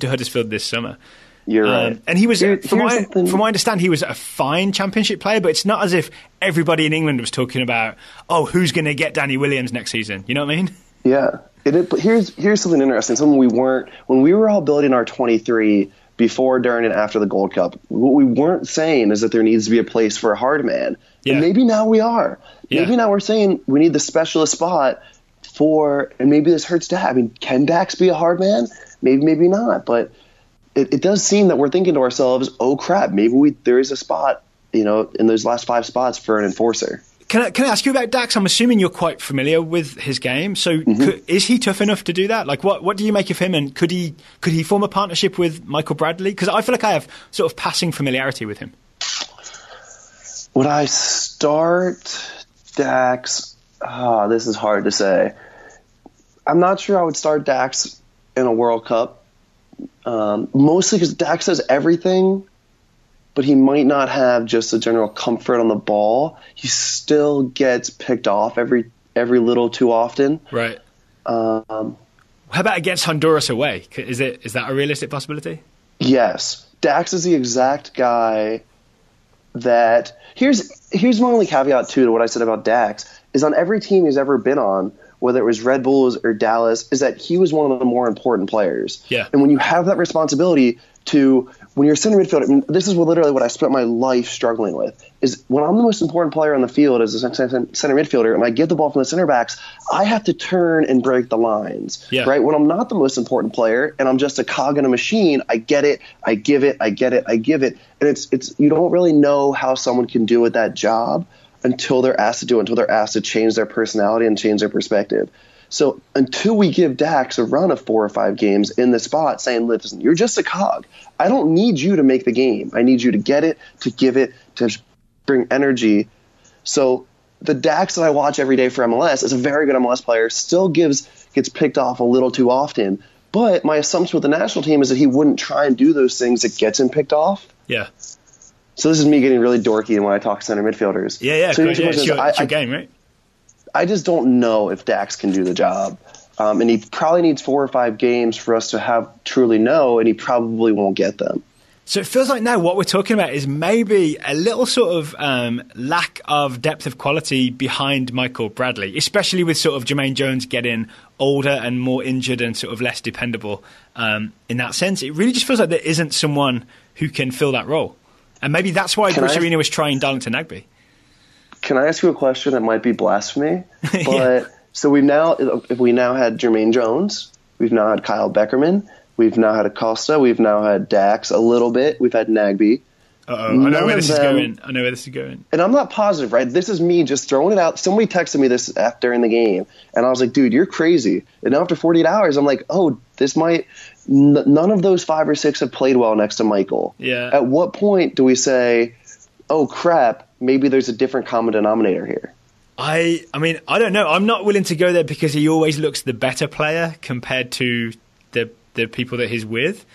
Huddersfield this summer. You're right. And he was, from what I understand, he was a fine championship player, but it's not as if everybody in England was talking about, who's going to get Danny Williams next season? You know what I mean? Yeah. But here's something interesting. Something when we were all building our 23 before, during, and after the Gold Cup, what we weren't saying is that there needs to be a place for a hard man. Yeah. And maybe now we are. Yeah. Maybe now we're saying we need the specialist spot 4, and maybe this hurts Dax. I mean, can Dax be a hard man? Maybe, maybe not. But it does seem that we're thinking to ourselves, oh, crap, maybe there is a spot, in those last 5 spots for an enforcer. Can I ask you about Dax? I'm assuming you're quite familiar with his game. So is he tough enough to do that? Like, what do you make of him? And could he form a partnership with Michael Bradley? Because I feel like I have sort of passing familiarity with him. Would I start Dax? This is hard to say. I'm not sure I would start Dax in a World Cup, mostly because Dax does everything, but he might not have just a general comfort on the ball. He still gets picked off every little too often. Right. How about against Honduras away? Is that a realistic possibility? Yes. Dax is the exact guy that – here's my only caveat, too, to what I said about Dax, is on every team he's ever been on, whether it was Red Bulls or Dallas, is that he was one of the more important players. Yeah. And when you have that responsibility to – when you're a center midfielder, I mean, this is literally what I spent my life struggling with, is when I'm the most important player on the field as a center midfielder and I get the ball from the center backs, I have to turn and break the lines. Yeah. Right? When I'm not the most important player and I'm just a cog in a machine, I get it, I give it, I get it, I give it. And it's you don't really know how someone can do it that job until they're asked to do it, until they're asked to change their personality and change their perspective. So until we give Dax a run of 4 or 5 games in the spot saying, listen, you're just a cog. I don't need you to make the game. I need you to get it, to give it, to bring energy. So the Dax that I watch every day for MLS is a very good MLS player, still gets picked off a little too often. But my assumption with the national team is that he wouldn't try and do those things that gets him picked off. Yeah. So this is me getting really dorky when I talk center midfielders. Yeah. So It's your game, right? I just don't know if Dax can do the job. And he probably needs 4 or 5 games for us to truly know, and he probably won't get them. So it feels like now what we're talking about is maybe a little sort of lack of depth of quality behind Michael Bradley, especially with sort of Jermaine Jones getting older and more injured and sort of less dependable. In that sense, it really just feels like there isn't someone who can fill that role. And maybe that's why Bruce Arena was trying Darlington Nagbe. Can I ask you a question that might be blasphemy? But Yeah. So we now had Jermaine Jones, we've now had Kyle Beckerman, we've now had Acosta, we've now had Dax a little bit, we've had Nagbe. I know where this is going. And I'm not positive, right? This is me just throwing it out. Somebody texted me this during the game, and I was like, dude, you're crazy. And now after 48 hours, I'm like, oh, this might – none of those 5 or 6 have played well next to Michael. Yeah. At what point do we say, oh, crap, maybe there's a different common denominator here? I mean, I don't know. I'm not willing to go there because he always looks the better player compared to the people that he's with.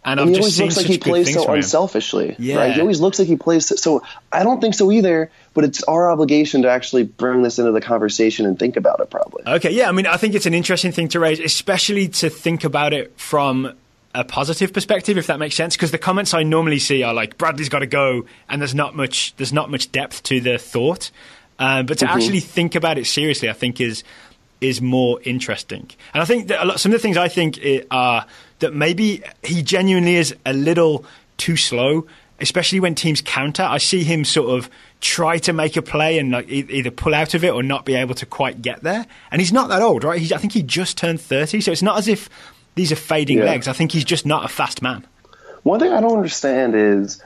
And I've he just always seen looks like such he good plays things so from him. unselfishly. Yeah. Right? He always looks like he plays so I don't think so either, but it's our obligation to actually bring this into the conversation and think about it probably. Okay, yeah. I mean, I think it's an interesting thing to raise, especially to think about it from a positive perspective, if that makes sense. Because the comments I normally see are like, Bradley's got to go, and there's not much depth to the thought. But to actually think about it seriously, I think is more interesting. And I think that some of the things I think are that maybe he genuinely is a little too slow, especially when teams counter. I see him sort of try to make a play and like either pull out of it or not be able to quite get there. And he's not that old, right? I think he just turned 30, so it's not as if these are fading legs. I think he's just not a fast man. One thing I don't understand is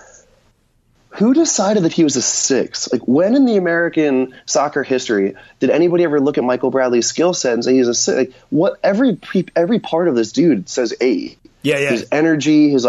who decided that he was a 6? Like, when in the American soccer history did anybody ever look at Michael Bradley's skill set and say he's a 6? Like, what every part of this dude says 8. Yeah. His energy, his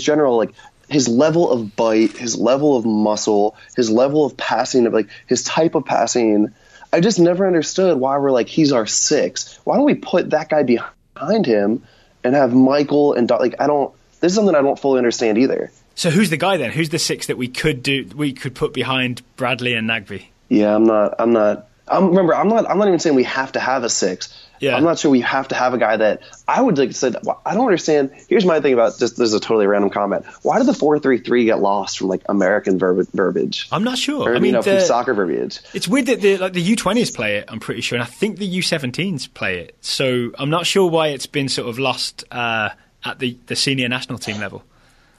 general his level of bite, his level of muscle, his level of passing, his type of passing. I just never understood why we're like, he's our 6. Why don't we put that guy behind him and have Michael and this is something I don't fully understand either. So who's the guy then? Who's the 6 that we could put behind Bradley and Nagbe? Yeah, I'm not even saying we have to have a 6. Yeah. I'm not sure we have to have a guy that I would like said. I don't understand. Here's my thing about this is a totally random comment. Why did the 4-3-3 get lost from American verbiage? I'm not sure. Or, from soccer verbiage. It's weird that the U20s play it, I'm pretty sure, and I think the U17s play it. So I'm not sure why it's been sort of lost at the senior national team level.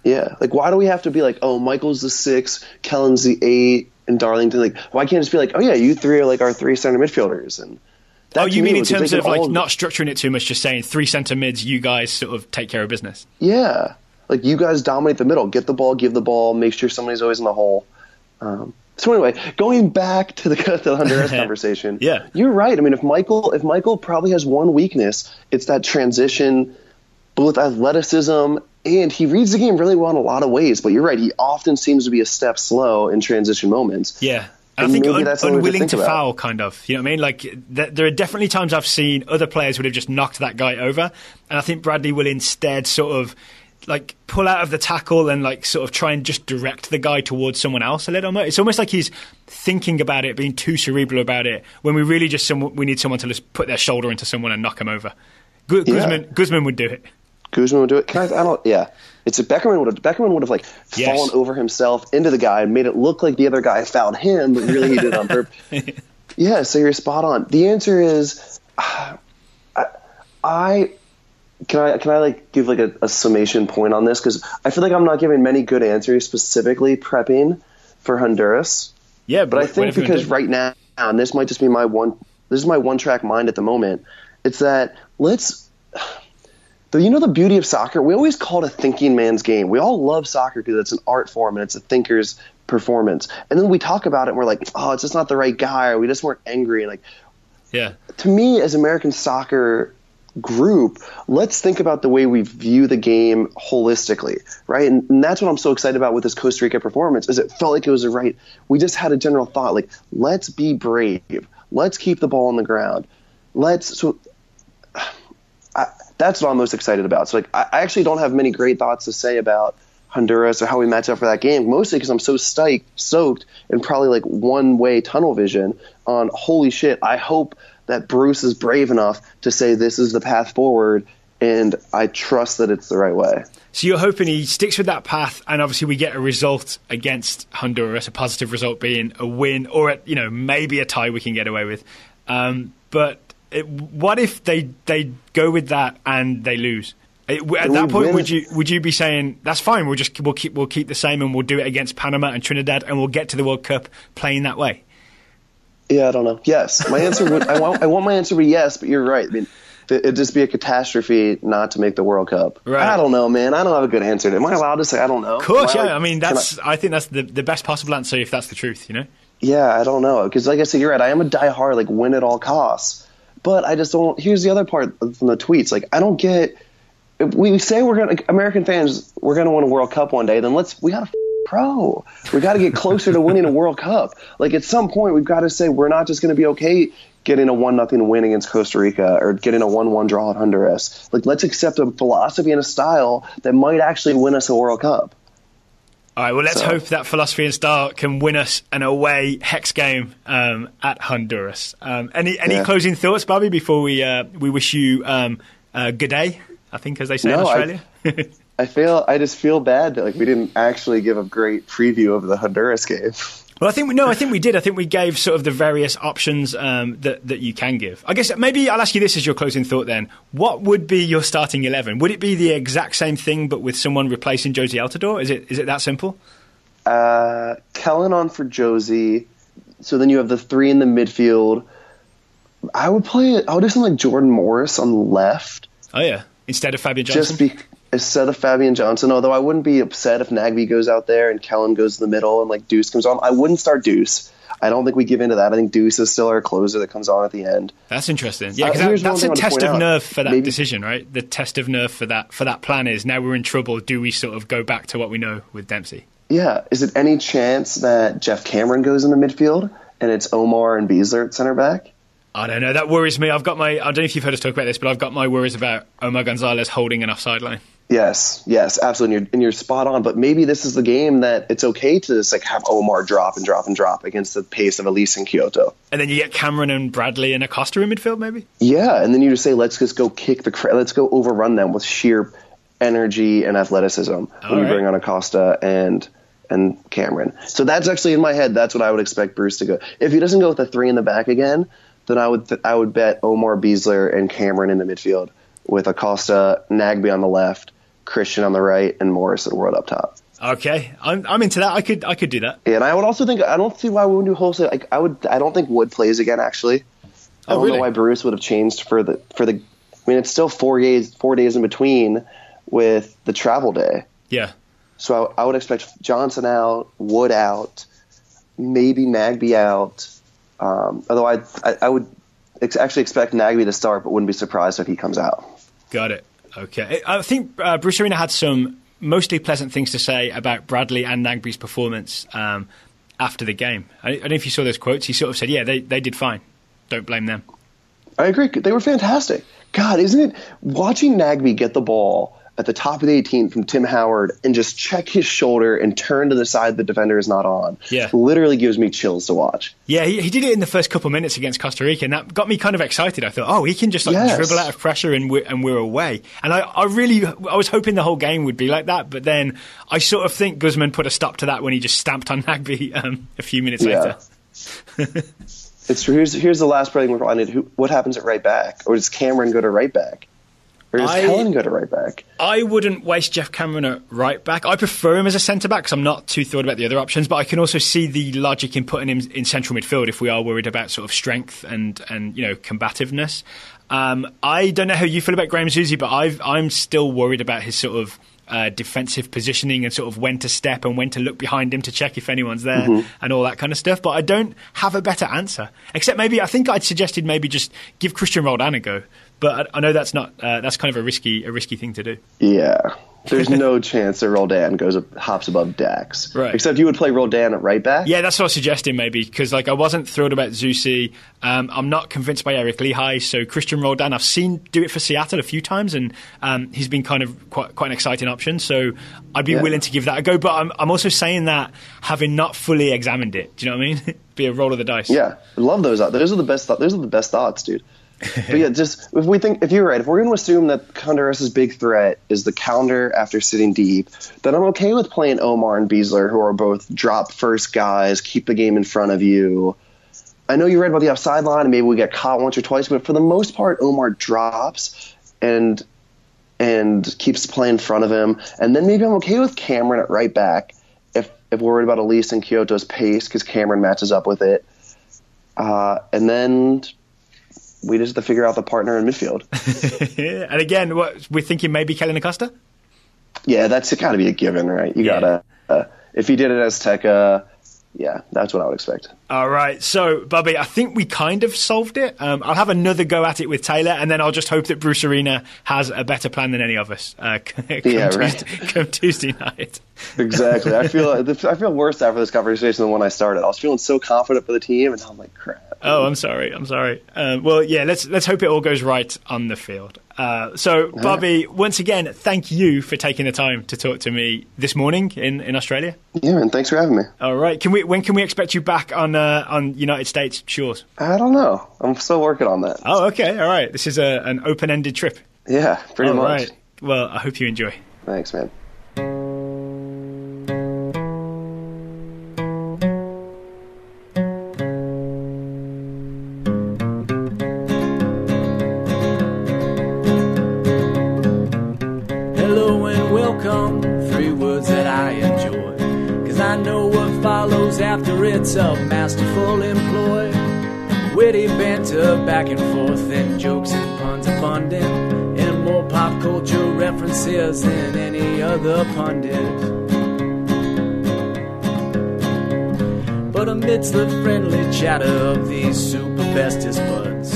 Yeah, why do we have to be like, oh, Michael's the 6, Kellen's the 8, and Darlington? Why can't it just be like, oh yeah, you 3 are our 3 center midfielders? And Oh, you mean in terms of like not structuring it too much, just saying 3 center mids, you guys sort of take care of business? Yeah. Like, you guys dominate the middle. Get the ball, give the ball, make sure somebody's always in the hole. So anyway, going back to the Honduras conversation, yeah, you're right. I mean, if Michael probably has one weakness, it's that transition, both athleticism, and he reads the game really well in a lot of ways. But you're right, he often seems to be a step slow in transition moments. Yeah. And I think unwilling to foul, kind of. You know what I mean? Like, there are definitely times I've seen other players would have just knocked that guy over, and I think Bradley will instead sort of like pull out of the tackle and like sort of try and just direct the guy towards someone else a little more. It's almost like he's thinking about it, being too cerebral about it, when we really just we need someone to just put their shoulder into someone and knock him over. Guzman would do it. Guzman would do it. It's Beckerman would have like fallen over himself into the guy and made it look like the other guy fouled him, but really he did it on purpose. Yeah, so you're spot on. The answer is, Can I like give like a summation point on this, because I feel like I'm not giving many good answers specifically prepping for Honduras. Yeah, but I think because right now, and this might just be my one track mind at the moment, it's that the beauty of soccer, we always call it a thinking man's game. We all love soccer because it's an art form and it's a thinker's performance. And then we talk about it and we're like, oh, it's just not the right guy, or we just weren't angry. Like, yeah. To me, as American soccer group, let's think about the way we view the game holistically, right? And that's what I'm so excited about with this Costa Rica performance, is it felt like it was we just had a general thought, like, let's be brave. Let's keep the ball on the ground. That's what I'm most excited about. So, like, I actually don't have many great thoughts to say about Honduras or how we match up for that game, mostly because I'm so soaked in probably like one-way tunnel vision on, holy shit, I hope that Bruce is brave enough to say this is the path forward, and I trust that it's the right way. So you're hoping he sticks with that path, and obviously we get a result against Honduras, a positive result being a win, or maybe a tie we can get away with. But what if they go with that and they lose? At that point, would you be saying that's fine? We'll keep the same, and we'll do it against Panama and Trinidad, and we'll get to the World Cup playing that way? Yeah, I don't know. Yes, my answer would. I want my answer to be yes, but you're right. I mean, it'd just be a catastrophe not to make the World Cup. Right. I don't know, man. I don't have a good answer. Am I allowed to say I don't know? Of course, yeah. I mean, I think that's the best possible answer if that's the truth. Yeah, I don't know, because like I said, you're right. I am a diehard, like, win at all costs, but I just don't. Here's the other part from the tweets. Like, I don't get. If we say American fans, we're gonna win a World Cup one day, then we gotta pro. We got to get closer to winning a World Cup. Like, at some point, we've got to say we're not just going to be okay getting a 1-0 win against Costa Rica or getting a 1-1 draw at Honduras. Like, let's accept a philosophy and a style that might actually win us a World Cup. All right, well, let's hope that philosophy and style can win us an away hex game at Honduras. Any closing thoughts, Bobby, before we wish you good day, I think, as they say in Australia? I just feel bad that we didn't actually give a great preview of the Honduras game. Well, I think we did. I think we gave sort of the various options that you can give. I guess maybe I'll ask you this as your closing thought then. What would be your starting 11? Would it be the exact same thing but with someone replacing Josie Altidore? Is it that simple? Kellen on for Josie. So then you have the 3 in the midfield. I would do something like Jordan Morris on the left. Oh, yeah. Instead of Fabian Johnson? Instead of Fabian Johnson, although I wouldn't be upset if Nagby goes out there and Kellen goes to the middle and like Deuce comes on. I wouldn't start Deuce. I don't think we give into that. I think Deuce is still our closer that comes on at the end. That's interesting. Yeah, because that's a test of nerve for that decision, right? The test of nerve for that plan is, now we're in trouble. Do we sort of go back to what we know with Dempsey? Yeah. Is it any chance that Jeff Cameron goes in the midfield and it's Omar and Beasler at center back? I don't know. That worries me. I don't know if you've heard us talk about this, but I've got my worries about Omar Gonzalez holding an offside line. Yes, absolutely. And you're spot on. But maybe this is the game that it's okay to just have Omar drop against the pace of Elise and Kyoto. And then you get Cameron and Bradley and Acosta in midfield, maybe? Yeah, and then you just say, let's just go let's go overrun them with sheer energy and athleticism when you bring on Acosta and Cameron. So that's actually in my head. That's what I would expect Bruce to go. If he doesn't go with the 3 in the back again, then I would bet Omar, Beasler, and Cameron in the midfield with Acosta, Nagby on the left, Christian on the right, and Morris at World up top. Okay, I'm into that. I could do that. Yeah, and I would also think, I don't see why we wouldn't do wholesale. I don't think Wood plays again, actually. I don't know why Bruce would have changed for the. I mean, it's still 4 days in between with the travel day. Yeah. So I would expect Johnson out, Wood out, maybe Nagbe out. Although I would actually expect Nagbe to start, but wouldn't be surprised if he comes out. Got it. Okay. I think Bruce Arena had some mostly pleasant things to say about Bradley and Nagbe's performance after the game. I don't know if you saw those quotes. He sort of said, yeah, they did fine. Don't blame them. I agree. They were fantastic. God, isn't it watching Nagbe get the ball at the top of the 18 from Tim Howard and just check his shoulder and turn to the side the defender is not on? Yeah. Literally gives me chills to watch. Yeah, he did it in the first couple of minutes against Costa Rica, and that got me kind of excited. I thought, oh, he can just dribble out of pressure and we're away. And I was hoping the whole game would be like that, but then I sort of think Guzman put a stop to that when he just stamped on Nagbe a few minutes later. It's true. Here's the last thing we're finding. What happens at right back? Or does Cameron go to right back? Or does Helen go to right back? I wouldn't waste Jeff Cameron at right back. I prefer him as a centre-back because I'm not too thrilled about the other options, but I can also see the logic in putting him in central midfield if we are worried about sort of strength and combativeness. I don't know how you feel about Graham Zusi, but I'm still worried about his sort of defensive positioning and sort of when to step and when to look behind him to check if anyone's there and all that kind of stuff. But I don't have a better answer, except maybe I think I'd suggested maybe just give Christian Roldan a go. But I know that's not that's kind of a risky thing to do. Yeah. There's no chance that Roldan hops above Dax. Right. Except you would play Roldan at right back? Yeah, that's what I was suggesting maybe, because I wasn't thrilled about Zusi. I'm not convinced by Eric Lehigh, so Christian Roldan, I've seen do it for Seattle a few times, and he's been kind of quite an exciting option, so I'd be willing to give that a go. But I'm also saying that having not fully examined it. Do you know what I mean? Be a roll of the dice. Yeah, I love those. Those are the best thoughts, dude. But yeah, just if you're right, if we're going to assume that Honduras' big threat is the counter after sitting deep, then I'm okay with playing Omar and Beasler, who are both drop first guys, keep the game in front of you. I know you read about the offside line and maybe we get caught once or twice, but for the most part, Omar drops and keeps the play in front of him. And then maybe I'm okay with Cameron at right back if we're worried about Elise and Kyoto's pace because Cameron matches up with it. And then we just have to figure out the partner in midfield. And again, we're thinking maybe Kellen Acosta? Yeah, that's got to be a given, right? You got to if he did it as Azteca, yeah, that's what I would expect. All right. So, Bobby, I think we kind of solved it. I'll have another go at it with Taylor, and then I'll just hope that Bruce Arena has a better plan than any of us come Tuesday night. Exactly. I feel worse after this conversation than when I started. I was feeling so confident for the team, and I'm like, crap. Oh, I'm sorry. Well, yeah, let's hope it all goes right on the field. So, Bobby, once again, thank you for taking the time to talk to me this morning in Australia. Yeah, man. Thanks for having me. All right. When can we expect you back on United States shores? I don't know. I'm still working on that. Oh, okay. All right. This is an open-ended trip. Yeah, pretty much. Right. Well, I hope you enjoy. Thanks, man. After it's a masterful employ, witty banter back and forth, and jokes and puns abundant, and more pop culture references than any other pundit. But amidst the friendly chatter of these super bestest buds,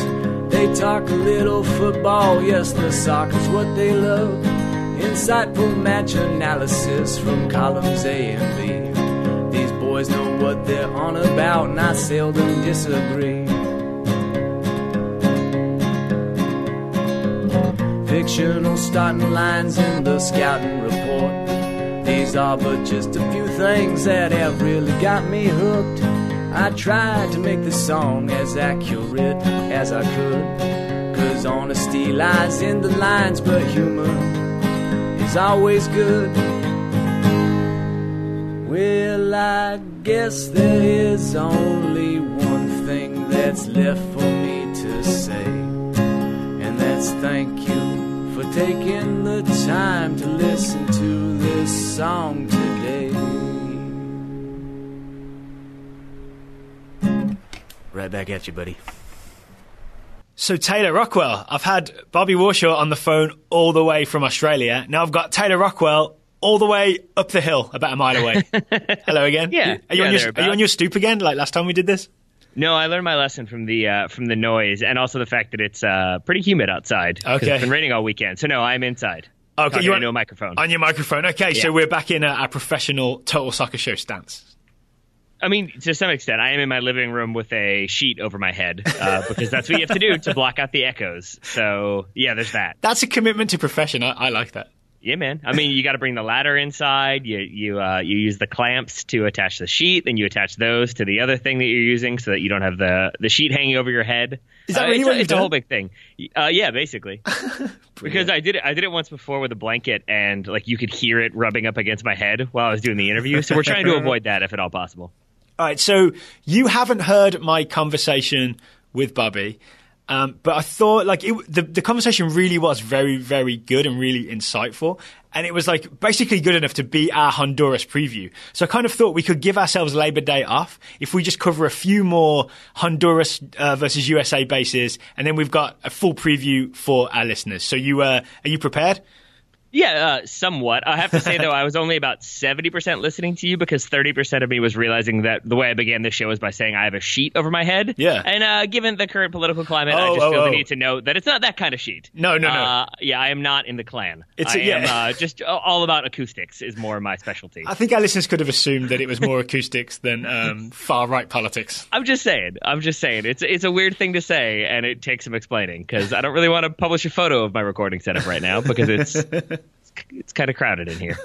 they talk a little football, yes, the soccer's what they love. Insightful match analysis from columns A and B. Boys know what they're on about, and I seldom disagree. Fictional starting lines in the scouting report. These are but just a few things that have really got me hooked. I tried to make the song as accurate as I could, 'cause honesty lies in the lines, but humor is always good. Well, I guess there is only one thing that's left for me to say, and that's thank you for taking the time to listen to this song today. Right back at you, buddy. So Taylor Rockwell, I've had Bobby Warshaw on the phone all the way from Australia. Now I've got Taylor Rockwell all the way up the hill, about a mile away. Hello again. Yeah. Are you on your stoop again, like last time we did this? No, I learned my lesson from the noise and also the fact that it's pretty humid outside. Okay. It's been raining all weekend. So no, I'm inside. Okay, you on a microphone. On your microphone. Okay, Yeah. so we're back in our professional Total Soccer Show stance. I mean, to some extent, I am in my living room with a sheet over my head because that's what you have to do to block out the echoes. So, yeah, there's that. That's a commitment to profession. I like that. Yeah, man. I mean, you got to bring the ladder inside. You use the clamps to attach the sheet, then you attach those to the other thing that you're using so that you don't have the sheet hanging over your head. Is that really what you've It's a done? whole big thing. Yeah, basically. Because I did it once before with a blanket, and like you could hear it rubbing up against my head while I was doing the interview. So we're trying to avoid that if at all possible. All right, so you haven't heard my conversation with Bobby, but I thought like the conversation really was very, very good and really insightful. And it was like basically good enough to be our Honduras preview. So I kind of thought we could give ourselves Labor Day off if we just cover a few more Honduras versus USA bases, and then we've got a full preview for our listeners. So are you prepared? Yeah, somewhat. I have to say, though, I was only about 70% listening to you because 30% of me was realizing that the way I began this show was by saying I have a sheet over my head. Yeah. And given the current political climate, I just feel the need to note that it's not that kind of sheet. No. Yeah, I am not in the Klan. I am just all about acoustics is more my specialty. I think our listeners could have assumed that it was more acoustics than far-right politics. I'm just saying. It's a weird thing to say, and it takes some explaining because I don't really want to publish a photo of my recording setup right now because it's kind of crowded in here.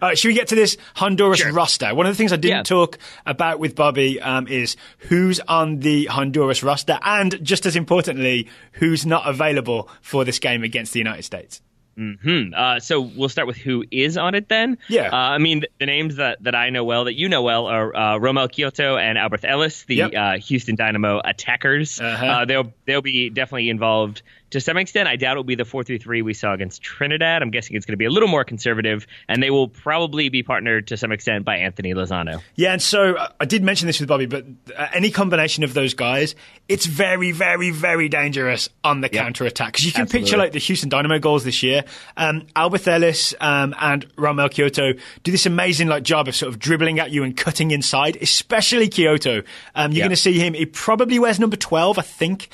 All right, should we get to this Honduras Sure. roster? One of the things I didn't talk about with Bobby is who's on the Honduras roster and, just as importantly, who's not available for this game against the United States. So we'll start with who is on it then. Yeah. I mean, the names that I know well, that you know well, are Romel Kyoto and Albert Ellis, the Houston Dynamo attackers. They'll be definitely involved to some extent. I doubt it'll be the 4-3-3 we saw against Trinidad. I'm guessing it's going to be a little more conservative, and they will probably be partnered to some extent by Anthony Lozano. Yeah, and so I did mention this with Bobby, but any combination of those guys, it's very, very, very dangerous on the counter-attack. Because you can picture like the Houston Dynamo goals this year. Albert Ellis and Romel Kyoto do this amazing like job of sort of dribbling at you and cutting inside, especially Kyoto. You're going to see him. He probably wears number 12, I think.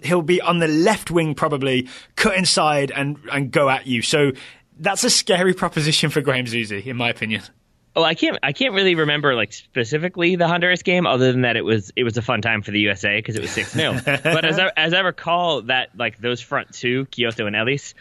He'll be on the left wing, probably cut inside and go at you. So that's a scary proposition for Graham Zusi, in my opinion. Oh, I can't really remember like specifically the Honduras game, other than that it was a fun time for the USA because it was 6-0. But as I recall, that like those front two, Kyoto and Ellis,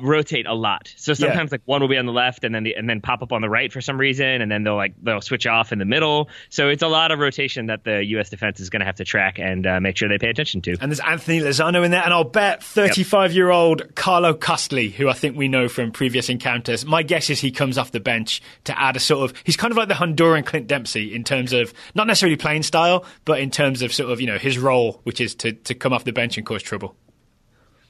rotate a lot. So sometimes like one will be on the left and then pop up on the right for some reason, and then they'll switch off in the middle. So it's a lot of rotation that the U.S. defense is going to have to track and make sure they pay attention to. And there's Anthony Lozano in there, and I'll bet 35-year-old Carlo Costly, who I think we know from previous encounters. My guess is he comes off the bench to add a sort of. He's kind of like the Honduran Clint Dempsey in terms of not necessarily playing style, but in terms of sort of his role, which is to come off the bench and cause trouble.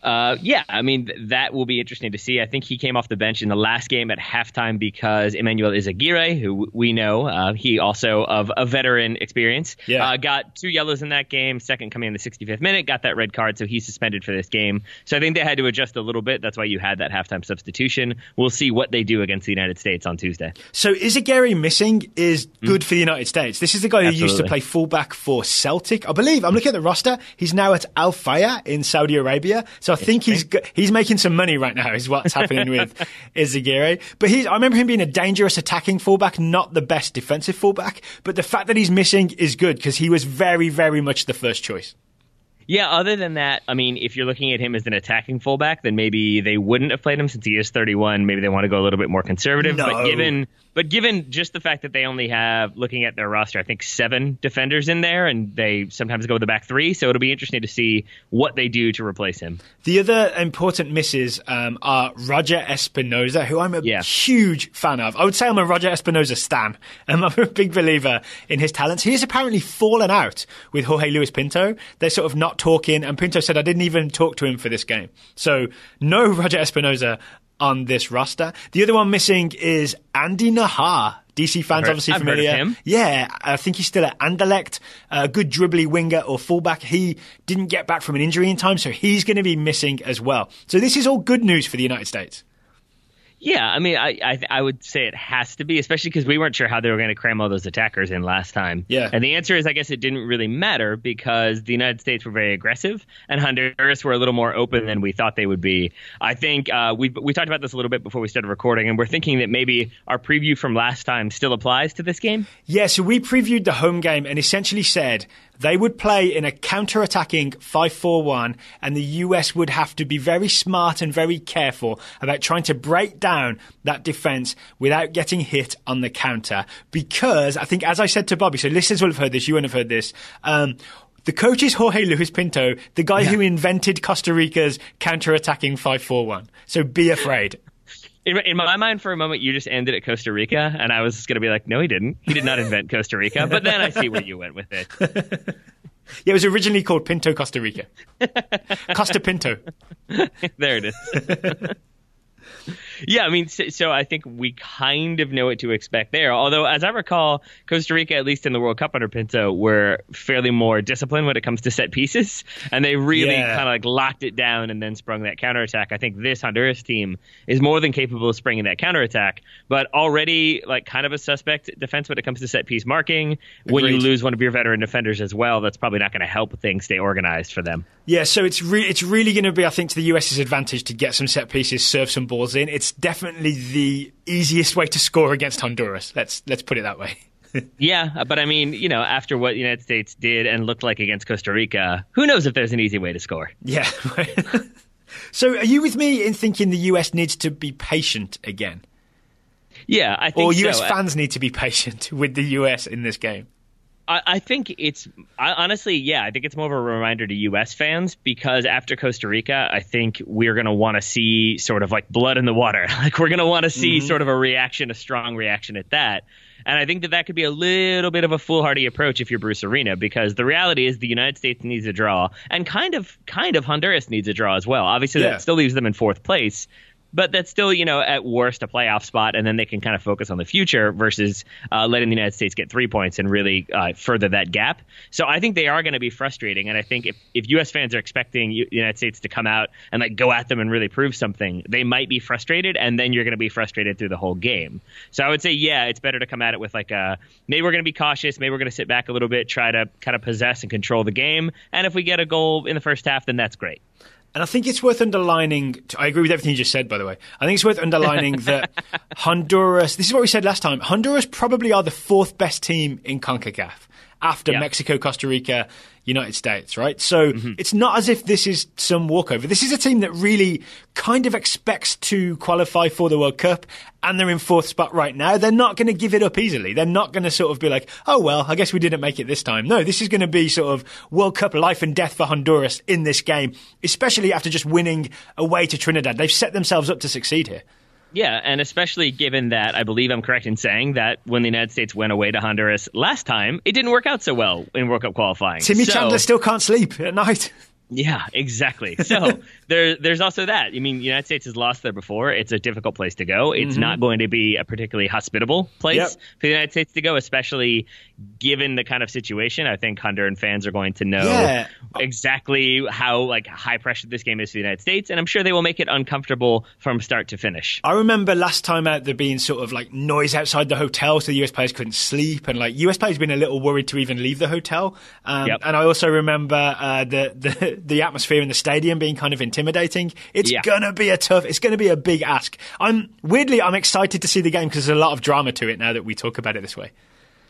I mean, that will be interesting to see. I think he came off the bench in the last game at halftime because Emmanuel Izaguirre, who we know, he also of a veteran experience, got 2 yellows in that game, second coming in the 65th minute, got that red card, so he's suspended for this game. So I think they had to adjust a little bit. That's why you had that halftime substitution. We'll see what they do against the United States on Tuesday. So Izaguirre missing is good for the United States. This is the guy who used to play fullback for Celtic. I believe, I'm looking at the roster, he's now at Al Fayha in Saudi Arabia. So I think he's making some money right now is what's happening with Izaguirre. But I remember him being a dangerous attacking fullback, not the best defensive fullback. But the fact that he's missing is good because he was very, very much the first choice. Yeah, other than that, I mean, if you're looking at him as an attacking fullback, then maybe they wouldn't have played him since he is 31. Maybe they want to go a little bit more conservative. No. But given just the fact that they only have, looking at their roster, I think 7 defenders in there, and they sometimes go with the back 3, so it'll be interesting to see what they do to replace him. The other important misses are Roger Espinoza, who I'm a huge fan of. I would say I'm a Roger Espinoza stan. I'm a big believer in his talents. He has apparently fallen out with Jorge Luis Pinto. They're sort of not talking, and Pinto said, I didn't even talk to him for this game. So no Roger Espinoza on this roster. The other one missing is Andy Nahar, DC fans obviously familiar. Heard of him. Yeah, I think he's still at Anderlecht, a good dribbly winger or fullback. He didn't get back from an injury in time, so he's going to be missing as well. So this is all good news for the United States. Yeah, I mean, I would say it has to be, especially because we weren't sure how they were going to cram all those attackers in last time. Yeah. And the answer is, I guess it didn't really matter because the United States were very aggressive and Honduras were a little more open than we thought they would be. I think we talked about this a little bit before we started recording, and we're thinking that maybe our preview from last time still applies to this game. Yeah, so we previewed the home game and essentially said they would play in a counter-attacking 5-4-1, and the US would have to be very smart and very careful about trying to break down that defence without getting hit on the counter. Because I think, as I said to Bobby, so listeners will have heard this, you won't have heard this, the coach is Jorge Luis Pinto, the guy who invented Costa Rica's counter-attacking 5-4-1. So be afraid. In my mind, for a moment, you just ended at Costa Rica, and I was just going to be like, no, he didn't. He did not invent Costa Rica. But then I see where you went with it. Yeah, it was originally called Pinto Costa Rica. Costa Pinto. There it is. Yeah, I mean, so I think we kind of know what to expect there. Although, as I recall, Costa Rica, at least in the World Cup under Pinto, were fairly more disciplined when it comes to set pieces. And they really kind of like locked it down and then sprung that counterattack. I think this Honduras team is more than capable of springing that counterattack, but already like kind of a suspect defense when it comes to set piece marking. When you lose one of your veteran defenders as well, that's probably not going to help things stay organized for them. Yeah, so it's really going to be, I think, to the US's advantage to get some set pieces, serve some balls in. It's definitely the easiest way to score against Honduras. Let's put it that way. Yeah, but I mean, you know, after what the United States did and looked like against Costa Rica, who knows if there's an easy way to score? Yeah. So are you with me in thinking the US needs to be patient again? Yeah, I think Or so. US fans need to be patient with the US in this game? I think honestly, I think it's more of a reminder to U.S. fans because after Costa Rica, I think we're going to want to see sort of like blood in the water. Like we're going to want to see sort of a strong reaction at that. And I think that could be a little bit of a foolhardy approach if you're Bruce Arena, because the reality is the United States needs a draw and kind of Honduras needs a draw as well. Obviously, that still leaves them in fourth place. But that's still, you know, at worst, a playoff spot, and then they can kind of focus on the future versus letting the United States get 3 points and really further that gap. So I think they are going to be frustrating, and I think if U.S. fans are expecting the United States to come out and like go at them and really prove something, they might be frustrated, and then you're going to be frustrated through the whole game. So I would say, it's better to come at it with like maybe we're going to be cautious, maybe we're going to sit back a little bit, try to kind of possess and control the game, and if we get a goal in the first half, then that's great. And I think it's worth underlining, I agree with everything you just said, by the way. I think it's worth underlining that Honduras, this is what we said last time, Honduras probably are the fourth best team in CONCACAF after Mexico, Costa Rica, United States, right? So it's not as if this is some walkover. This is a team that really kind of expects to qualify for the World Cup, and they're in fourth spot right now. They're not going to give it up easily. They're not going to sort of be like, oh, well, I guess we didn't make it this time. No, this is going to be sort of World Cup life and death for Honduras in this game, especially after just winning away to Trinidad. They've set themselves up to succeed here. Yeah, and especially given that I believe I'm correct in saying that when the United States went away to Honduras last time, it didn't work out so well in World Cup qualifying. Timmy Chandler still can't sleep at night. Yeah, exactly. So there's also that. I mean, the United States has lost there before. It's a difficult place to go. It's not going to be a particularly hospitable place for the United States to go, especially given the kind of situation. I think Honduran fans are going to know exactly how like high pressure this game is for the United States, and I'm sure they will make it uncomfortable from start to finish. I remember last time out there being sort of like noise outside the hotel, so the US players couldn't sleep, and like US players been a little worried to even leave the hotel. And I also remember the atmosphere in the stadium being kind of intimidating. It's gonna be it's gonna be a big ask. I'm excited to see the game because there's a lot of drama to it now that we talk about it this way.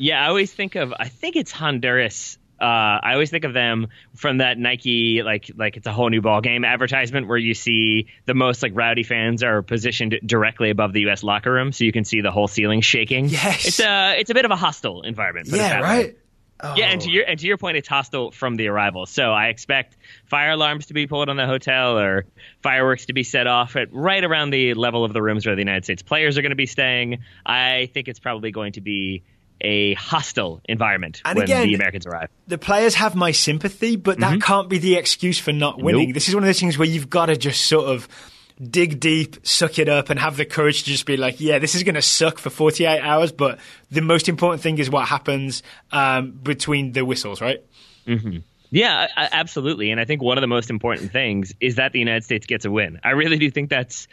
Yeah, I think it's Honduras. I always think of them from that Nike, like it's a whole new ball game advertisement where you see the most like rowdy fans are positioned directly above the U.S. locker room, so you can see the whole ceiling shaking. Yes, it's a bit of a hostile environment. Yeah, right. Oh. Yeah, and to your point, it's hostile from the arrival. So I expect fire alarms to be pulled on the hotel or fireworks to be set off at right around the level of the rooms where the United States players are going to be staying. I think it's probably going to be a hostile environment when the Americans arrive. The players have my sympathy, but that can't be the excuse for not winning. Nope. This is one of those things where you've got to just sort of dig deep, suck it up, and have the courage to just be like, yeah, this is going to suck for 48 hours, but the most important thing is what happens between the whistles, right? Mm-hmm. Yeah, absolutely. And I think one of the most important things is that the United States gets a win. I really do think that's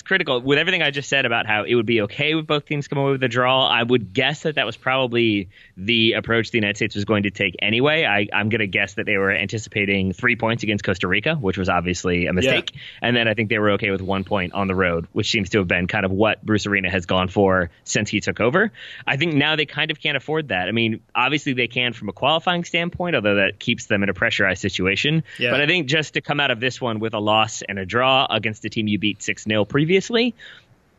critical. With everything I just said about how it would be okay with both teams coming away with a draw, I would guess that was probably the approach the United States was going to take anyway. I'm going to guess that they were anticipating 3 points against Costa Rica, which was obviously a mistake. Yeah. And then I think they were okay with 1 point on the road, which seems to have been kind of what Bruce Arena has gone for since he took over. I think now they kind of can't afford that. I mean, obviously they can from a qualifying standpoint, although that keeps them in a pressurized situation. Yeah. But I think just to come out of this one with a loss and a draw against a team you beat 6-0 previously,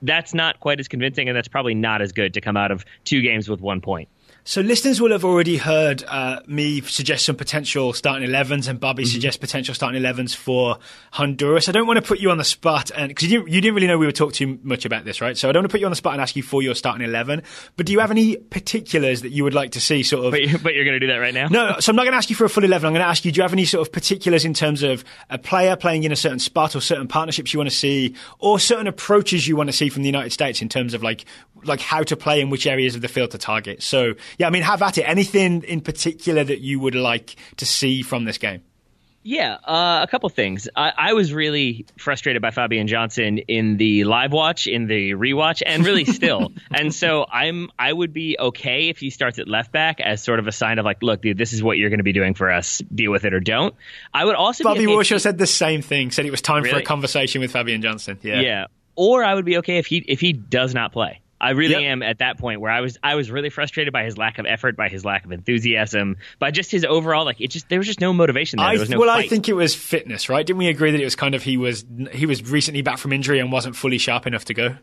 that's not quite as convincing, and that's probably not as good to come out of 2 games with 1 point. So listeners will have already heard me suggest some potential starting 11s and Bobby suggest potential starting 11s for Honduras. I don't want to put you on the spot, and because you didn't really know we would talk too much about this, right? So I don't want to put you on the spot and ask you for your starting 11. But do you have any particulars that you would like to see? Sort of. But you're going to do that right now? No. So I'm not going to ask you for a full 11. I'm going to ask you, do you have any sort of particulars in terms of a player playing in a certain spot, or certain partnerships you want to see, or certain approaches you want to see from the United States in terms of like how to play in which areas of the field to target? So. Yeah, I mean, have at it. Anything in particular that you would like to see from this game? Yeah, a couple things. I was really frustrated by Fabian Johnson in the live watch, in the rewatch, and really still. And so I would be okay if he starts at left back as sort of a sign of like, look, dude, this is what you're going to be doing for us. Deal with it or don't. I would also Bobby Warshaw said the same thing. Said it was time for a conversation with Fabian Johnson. Yeah. Or I would be okay if he does not play. I really am at that point where I was really frustrated by his lack of effort, by his lack of enthusiasm, by just his overall there was just no motivation there. There was no fight. I think it was fitness, right? Didn't we agree that it was kind of he was recently back from injury and wasn't fully sharp enough to go?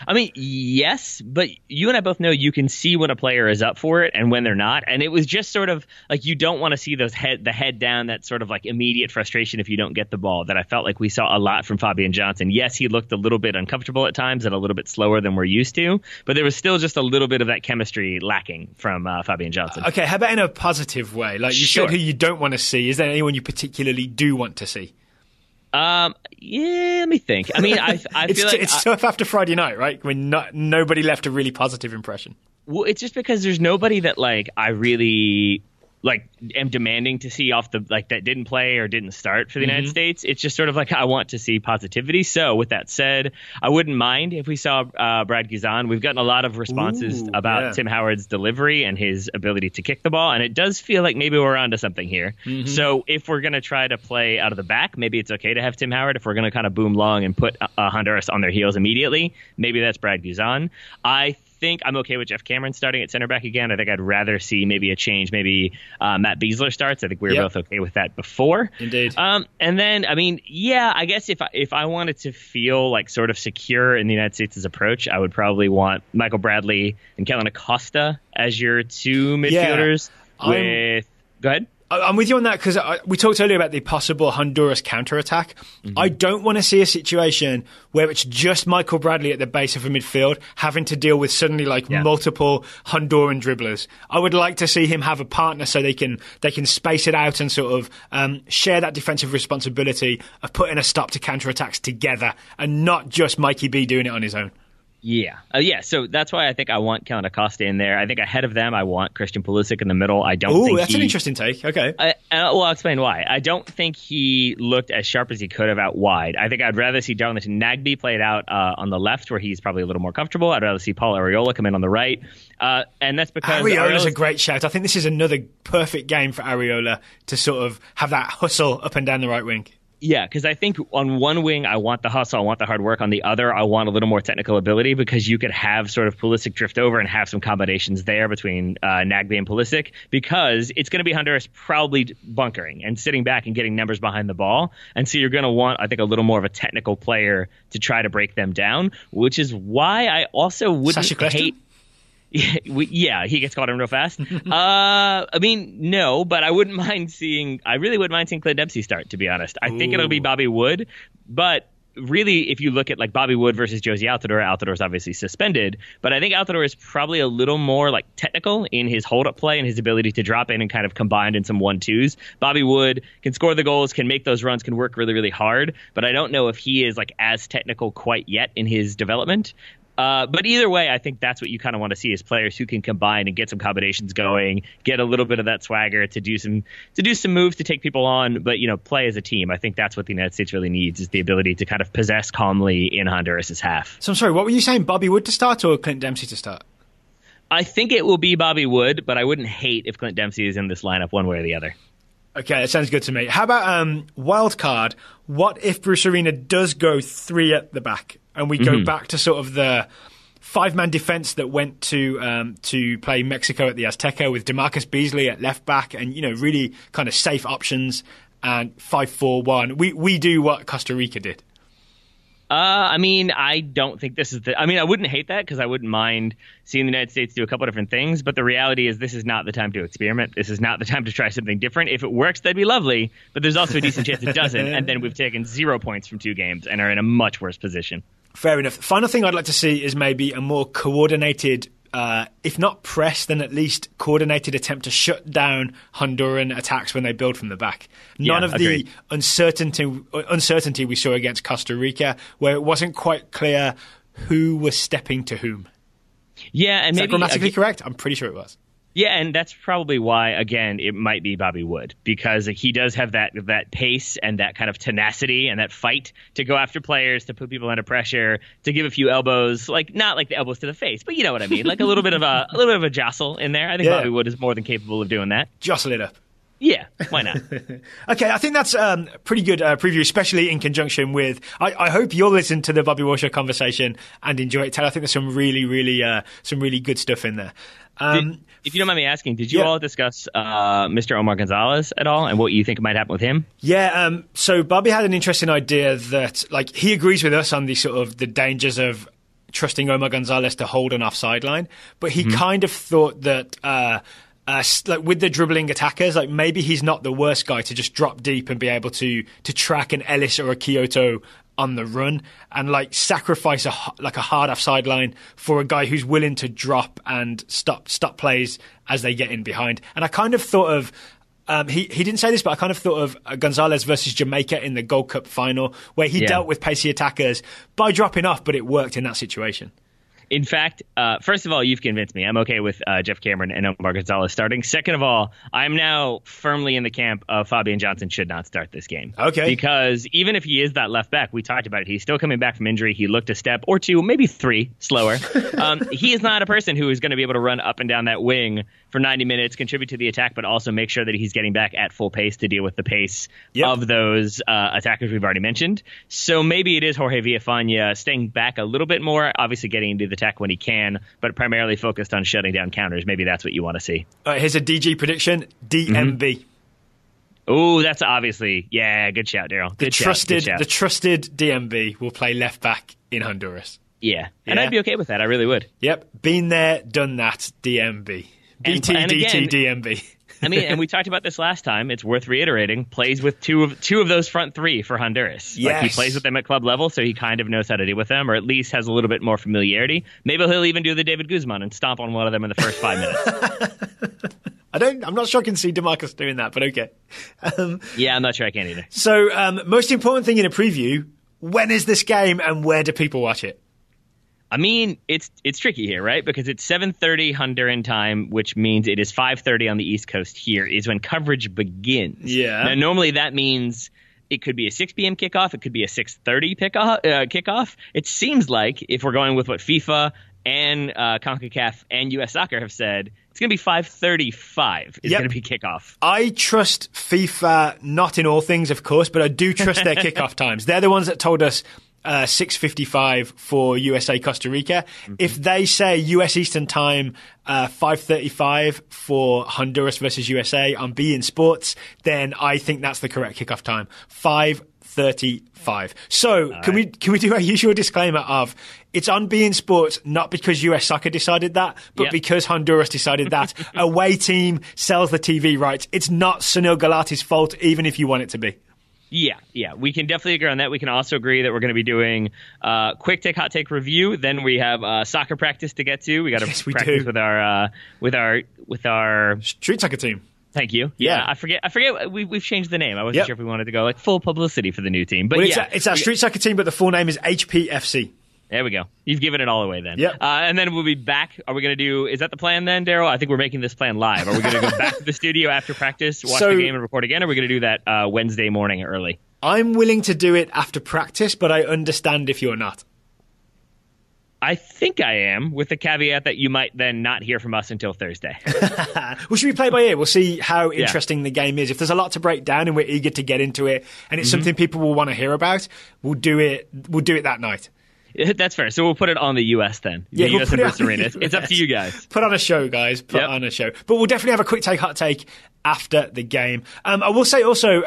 I mean, yes, but you and I both know you can see when a player is up for it and when they're not. And it was just sort of like you don't want to see the head down, that sort of like immediate frustration if you don't get the ball that I felt like we saw a lot from Fabian Johnson. Yes, he looked a little bit uncomfortable at times and a little bit slower than we're used to, but there was still just a little bit of that chemistry lacking from Fabian Johnson. Okay, how about in a positive way? Like you said who you don't want to see. Is there anyone you particularly do want to see? Yeah, let me think. I mean, I feel like it's tough after Friday night, right? When nobody left a really positive impression. Well, it's just because there's nobody that like I really like am demanding to see off the like that didn't play or didn't start for the United States. It's just sort of like I want to see positivity. So with that said, I wouldn't mind if we saw Brad Guzan. We've gotten a lot of responses about Tim Howard's delivery and his ability to kick the ball, and it does feel like maybe we're onto something here. So if we're going to try to play out of the back, maybe it's okay to have Tim Howard. If we're going to kind of boom long and put Honduras on their heels immediately, maybe that's Brad Guzan. I think I'm okay with Jeff Cameron starting at center back again. I think I'd rather see maybe a change. Maybe Matt Beasler starts. I think we were both okay with that before. Indeed. And then, I mean, I guess if I wanted to feel like sort of secure in the United States' approach, I would probably want Michael Bradley and Kellen Acosta as your two midfielders. Go ahead. I'm with you on that because we talked earlier about the possible Honduras counterattack. I don't want to see a situation where it's just Michael Bradley at the base of a midfield having to deal with suddenly multiple Honduran dribblers. I would like to see him have a partner so they can space it out and sort of share that defensive responsibility of putting a stop to counterattacks together and not just Mikey B doing it on his own. Yeah. So that's why I think I want Kellen Acosta in there. I think ahead of them, I want Christian Pulisic in the middle. I don't think that's an interesting take. Okay. I'll explain why. I don't think he looked as sharp as he could have out wide. I think I'd rather see Darlington Nagbe play it out on the left where he's probably a little more comfortable. I'd rather see Paul Arriola come in on the right. And that's because Ariola's a great shout. I think this is another perfect game for Arriola to sort of have that hustle up and down the right wing. Yeah, because I think on one wing, I want the hustle, I want the hard work. On the other, I want a little more technical ability because you could have sort of Pulisic drift over and have some combinations there between Nagbe and Pulisic because it's going to be Honduras probably bunkering and sitting back and getting numbers behind the ball. And so you're going to want, I think, a little more of a technical player to try to break them down, which is why I also wouldn't hate... Yeah, he gets called in real fast. I mean, no, but I really wouldn't mind seeing Clint Dempsey start, to be honest. I think it'll be Bobby Wood, but really, if you look at like Bobby Wood versus Josie Altidore's obviously suspended, but I think Altidore is probably a little more like technical in his hold-up play and his ability to drop in and kind of combine in some 1-2s. Bobby Wood can score the goals, can make those runs, can work really, really hard, but I don't know if he is like as technical quite yet in his development. But either way, I think that's what you kind of want to see is players who can combine and get some combinations going, get a little bit of that swagger to do some moves to take people on, but play as a team. I think that's what the United States really needs is the ability to kind of possess calmly in Honduras' half. So I'm sorry, what were you saying? Bobby Wood to start or Clint Dempsey to start? I think it will be Bobby Wood, but I wouldn't hate if Clint Dempsey is in this lineup one way or the other. Okay, that sounds good to me. How about wild card? What if Bruce Arena does go 3 at the back and we go back to sort of the 5-man defense that went to play Mexico at the Azteca with DeMarcus Beasley at left back and really kind of safe options and 5-4-1? We do what Costa Rica did. I don't think this is I wouldn't hate that because I wouldn't mind seeing the United States do a couple of different things. But the reality is this is not the time to experiment. This is not the time to try something different. If it works, that'd be lovely. But there's also a decent chance it doesn't. And then we've taken 0 points from 2 games and are in a much worse position. Fair enough. Final thing I'd like to see is maybe a more coordinated, if not press, then at least coordinated attempt to shut down Honduran attacks when they build from the back. None of the uncertainty we saw against Costa Rica, where it wasn't quite clear who was stepping to whom. Yeah, and is maybe that grammatically correct? I'm pretty sure it was. Yeah, and that's probably why, again, it might be Bobby Wood, because he does have that pace and that kind of tenacity and that fight to go after players, to put people under pressure, to give a few elbows, like not like the elbows to the face, but you know what I mean, like a little bit of a jostle in there. I think Bobby Wood is more than capable of doing that. Jostle it up. Yeah, why not? Okay, I think that's a pretty good preview, especially in conjunction with... I hope you'll listen to the Bobby Warshaw conversation and enjoy it, Taylor. I think there's some really good stuff in there. If you don't mind me asking, did you all discuss Mr. Omar Gonzalez at all and what you think might happen with him? Yeah, so Bobby had an interesting idea that he agrees with us on the sort of the dangers of trusting Omar Gonzalez to hold an offside line, but he kind of thought that... with the dribbling attackers, maybe he's not the worst guy to just drop deep and be able to track an Ellis or a Kyoto on the run and sacrifice a hard offside line for a guy who's willing to drop and stop plays as they get in behind. And I kind of thought of he didn't say this, but I kind of thought of Gonzalez versus Jamaica in the Gold Cup final, where he dealt with pacey attackers by dropping off, but it worked in that situation. In fact, first of all, you've convinced me. I'm okay with Jeff Cameron and Omar Gonzalez starting. Second of all, I'm now firmly in the camp of Fabian Johnson should not start this game. Okay. Because even if he is that left back, we talked about it, he's still coming back from injury. He looked a step or two, maybe 3 slower. He is not a person who is going to be able to run up and down that wing for 90 minutes, contribute to the attack, but also make sure that he's getting back at full pace to deal with the pace of those attackers we've already mentioned. So maybe it is Jorge Villafaña staying back a little bit more, obviously getting into the attack when he can, but primarily focused on shutting down counters. Maybe that's what you want to see. Here's a DG prediction, DMB. Oh, that's obviously, good shout, Daryl. The trusted DMB will play left back in Honduras. Yeah, and I'd be okay with that. I really would. Yep, been there, done that, DMB. BT, DMB. I mean, and we talked about this last time. It's worth reiterating. Plays with two of those front 3 for Honduras. Yes. He plays with them at club level, so he kind of knows how to deal with them, or at least has a little bit more familiarity. Maybe he'll even do the David Guzman and stomp on one of them in the first 5 minutes. I'm not sure I can see DeMarcus doing that, but okay. I'm not sure I can either. So, most important thing in a preview: when is this game, and where do people watch it? I mean, it's tricky here, right? Because it's 7:30 Honduran time, which means it is 5:30 on the East Coast here, is when coverage begins. Yeah. Now, normally that means it could be a 6 p.m. kickoff. It could be a 6:30 kickoff. It seems like, if we're going with what FIFA and CONCACAF and U.S. Soccer have said, it's going to be 5:35 is going to be kickoff. I trust FIFA, not in all things, of course, but I do trust their kickoff times. They're the ones that told us 6:55 for USA Costa Rica. If they say US Eastern Time 5:35 for Honduras versus USA on beIN Sports, then I think that's the correct kickoff time. 5:35. So can we do our usual disclaimer of it's on beIN Sports not because US Soccer decided that, but because Honduras decided that. Away team sells the TV rights. It's not Sunil Gulati's fault, even if you want it to be. Yeah, we can definitely agree on that. We can also agree that we're going to be doing quick take, hot take review. Then we have soccer practice to get to. We got to practice with our street soccer team. Thank you. Yeah. I forget. We've changed the name. I wasn't sure if we wanted to go like full publicity for the new team, but it's our street soccer team, but the full name is HPFC. There we go. You've given it all away then. Yep. And then we'll be back. Are we going to do, is that the plan then, Daryl? I think we're making this plan live. Are we going to go back to the studio after practice, watch the game and record again? Or are we going to do that Wednesday morning early? I'm willing to do it after practice, but I understand if you're not. I think I am, with the caveat that you might then not hear from us until Thursday. Well, should we play by ear? We'll see how interesting the game is. If there's a lot to break down and we're eager to get into it, and it's something people will want to hear about, we'll do it that night. That's fair. So we'll put it on the U.S. then. Yeah, the U.S. and Bruce Arena. It's up to you guys. Put on a show, guys. Put on a show. But we'll definitely have a quick take, hot take after the game. I will say also,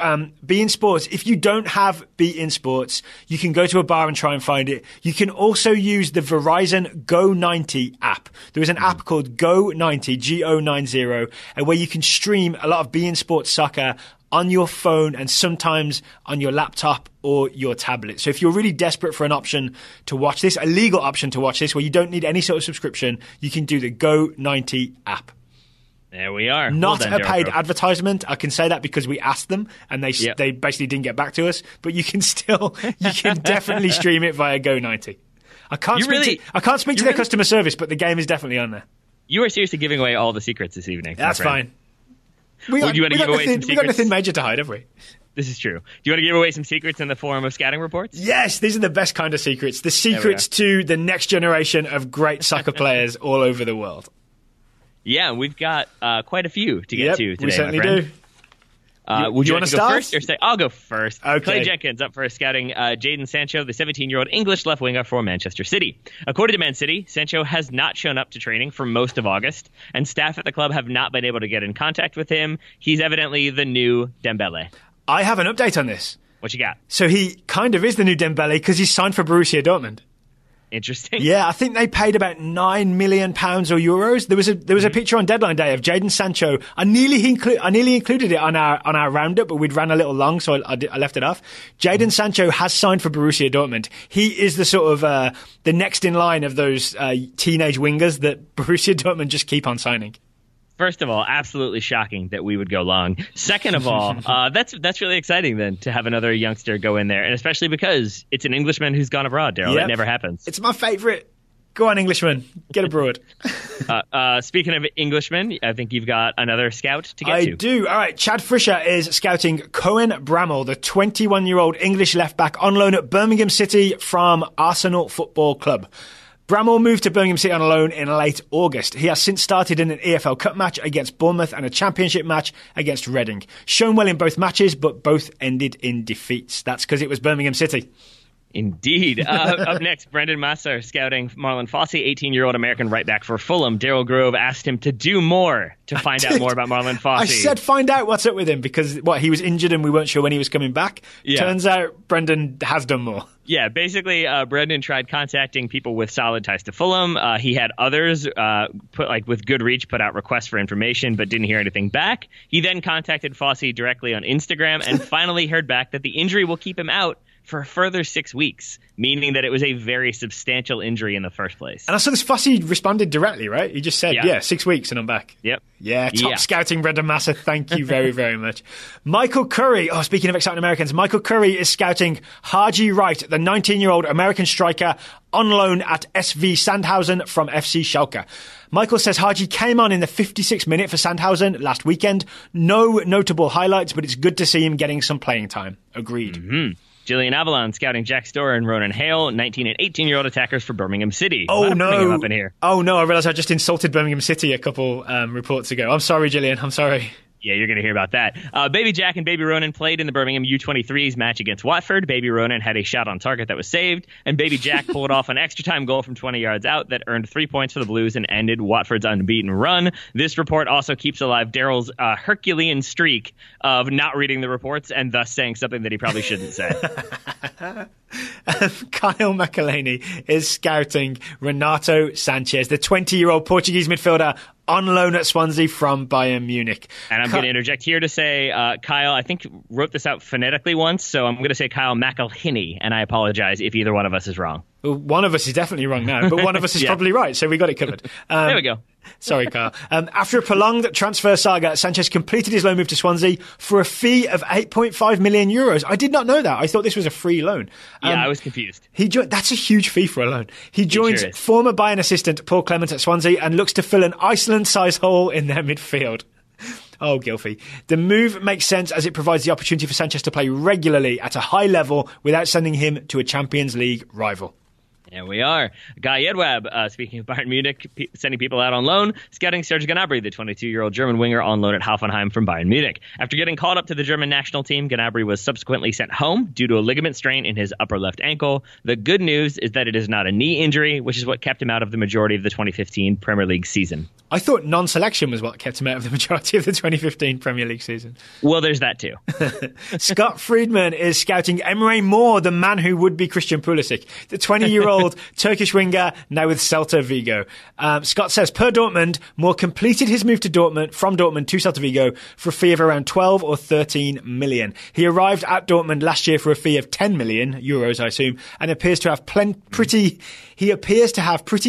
Be In Sports, if you don't have Be In Sports, you can go to a bar and try and find it. You can also use the Verizon Go90 app. There is an app called Go90, Go90, where you can stream a lot of Be In Sports soccer on your phone and sometimes on your laptop or your tablet. So if you're really desperate for an option to watch this, a legal option to watch this, where you don't need any sort of subscription, you can do the Go90 app. There we are. Not a paid advertisement. I can say that because we asked them and they basically didn't get back to us. But you can definitely stream it via Go90. I can't speak to their customer service, but the game is definitely on there. You are seriously giving away all the secrets this evening. That's fine. We got nothing major to hide, have we? This is true. Do you want to give away some secrets in the form of scouting reports? Yes, these are the best kind of secrets. The secrets to the next generation of great soccer players all over the world. Yeah, we've got quite a few to get to today, we certainly my friend. do. Would you want to go start first or say? I'll go first. Okay. Clay Jenkins up for scouting Jadon Sancho, the 17-year-old English left winger for Manchester City. According to Man City, Sancho has not shown up to training for most of August, and staff at the club have not been able to get in contact with him. He's evidently the new Dembele. I have an update on this. What you got? So he kind of is the new Dembele because he's signed for Borussia Dortmund. Interesting. Yeah, I think they paid about £9 million or euros. There was a picture on deadline day of Jadon Sancho. I nearly included it on our roundup, but we'd ran a little long, so I left it off. Jadon Sancho has signed for Borussia Dortmund. He is the sort of the next in line of those teenage wingers that Borussia Dortmund just keep on signing. First of all, absolutely shocking that we would go long. Second of all, that's really exciting then to have another youngster go in there, and especially because it's an Englishman who's gone abroad, Daryl. That never happens. It's my favourite. Go on, Englishman. Get abroad. Speaking of Englishmen, I think you've got another scout to get to. I do. All right. Chad Fisher is scouting Cohen Bramall, the 21-year-old English left-back on loan at Birmingham City from Arsenal Football Club. Bramall moved to Birmingham City on loan in late August. He has since started in an EFL Cup match against Bournemouth and a Championship match against Reading. Shown well in both matches, but both ended in defeats. That's because it was Birmingham City. Indeed. Up next, Brendan Massar scouting Marlon Fossey, 18-year-old American right back for Fulham. Daryl Grove asked him to do more to find out more about Marlon Fossey. I said find out what's up with him because he was injured and we weren't sure when he was coming back. Yeah. Turns out Brendan has done more. Yeah, basically, Brendan tried contacting people with solid ties to Fulham. He had others with good reach put out requests for information, but didn't hear anything back. He then contacted Fossey directly on Instagram and finally heard back that the injury will keep him out for a further 6 weeks, meaning that it was a very substantial injury in the first place. And I saw this Fossey responded directly, right? He just said, 6 weeks and I'm back. Yep. Yeah, top scouting, Brendan Massar. Thank you very, very much. Michael Curry, speaking of exciting Americans, Michael Curry is scouting Haji Wright, the 19-year-old American striker on loan at SV Sandhausen from FC Schalke. Michael says Haji came on in the 56th minute for Sandhausen last weekend. No notable highlights, but it's good to see him getting some playing time. Agreed. Mm-hmm. Gillian Avalon scouting Jack Storer and Ronan Hale, 19 and 18-year-old attackers for Birmingham City. Oh, no. Up in here. Oh, no. I realised I just insulted Birmingham City a couple reports ago. I'm sorry, Gillian. I'm sorry. Yeah, you're going to hear about that. Baby Jack and Baby Ronan played in the Birmingham U23s match against Watford. Baby Ronan had a shot on target that was saved, and Baby Jack pulled off an extra-time goal from 20 yards out that earned 3 points for the Blues and ended Watford's unbeaten run. This report also keeps alive Daryl's Herculean streak of not reading the reports and thus saying something that he probably shouldn't say. Kyle McElhaney is scouting Renato Sanchez, the 20-year-old Portuguese midfielder on loan at Swansea from Bayern Munich. And I'm going to interject here to say, Kyle, I think wrote this out phonetically once, so I'm going to say Kyle McElhinney, and I apologize if either one of us is wrong. Well, one of us is definitely wrong now, but one of us is probably right, so we got it covered. There we go. Sorry, Kyle. After a prolonged transfer saga, Sanchez completed his loan move to Swansea for a fee of €8.5 million. I did not know that. I thought this was a free loan. I was confused. That's a huge fee for a loan. He joins former Bayern assistant Paul Clement at Swansea and looks to fill an Iceland-sized hole in their midfield. Oh, Gylfi. The move makes sense as it provides the opportunity for Sanchez to play regularly at a high level without sending him to a Champions League rival. There we are. Guy Edwab, speaking of Bayern Munich, sending people out on loan, scouting Serge Gnabry, the 22-year-old German winger, on loan at Hoffenheim from Bayern Munich. After getting called up to the German national team, Gnabry was subsequently sent home due to a ligament strain in his upper left ankle. The good news is that it is not a knee injury, which is what kept him out of the majority of the 2015 Premier League season. I thought non-selection was what kept him out of the majority of the 2015 Premier League season. Well, there's that too. Scott Friedman is scouting Emre Mor, the man who would be Christian Pulisic, the 20-year-old Turkish winger, now with Celta Vigo. Scott says, per Dortmund, Mor completed his move to from Dortmund to Celta Vigo for a fee of around 12 or 13 million. He arrived at Dortmund last year for a fee of 10 million euros, I assume, and appears to have pretty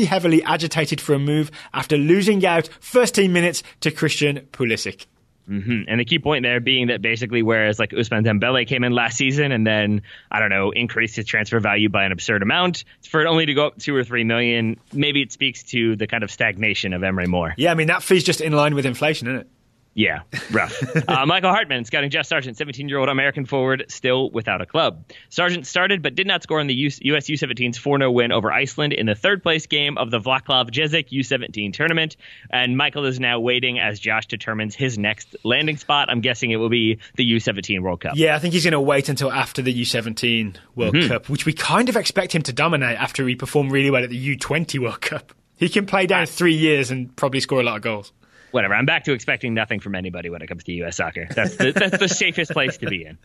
heavily agitated for a move after losing out first team minutes to Christian Pulisic. Mm-hmm. And the key point there being that basically whereas like Ousmane Dembele came in last season and then, I don't know, increased his transfer value by an absurd amount, for it only to go up 2 or 3 million, maybe it speaks to the kind of stagnation of Emre Mor. Yeah, I mean, that fee's just in line with inflation, isn't it? Yeah, rough. Michael Hartman scouting Jeff Sargent, 17-year-old American forward, still without a club. Sargent started but did not score in the US U17's 4-0 win over Iceland in the third-place game of the Vaclav Jezik U17 tournament. And Michael is now waiting as Josh determines his next landing spot. I'm guessing it will be the U17 World Cup. Yeah, I think he's going to wait until after the U17 World Cup, which we kind of expect him to dominate after he performed really well at the U20 World Cup. He can play down 3 years and probably score a lot of goals. Whatever. I'm back to expecting nothing from anybody when it comes to U.S. soccer. That's the safest place to be in.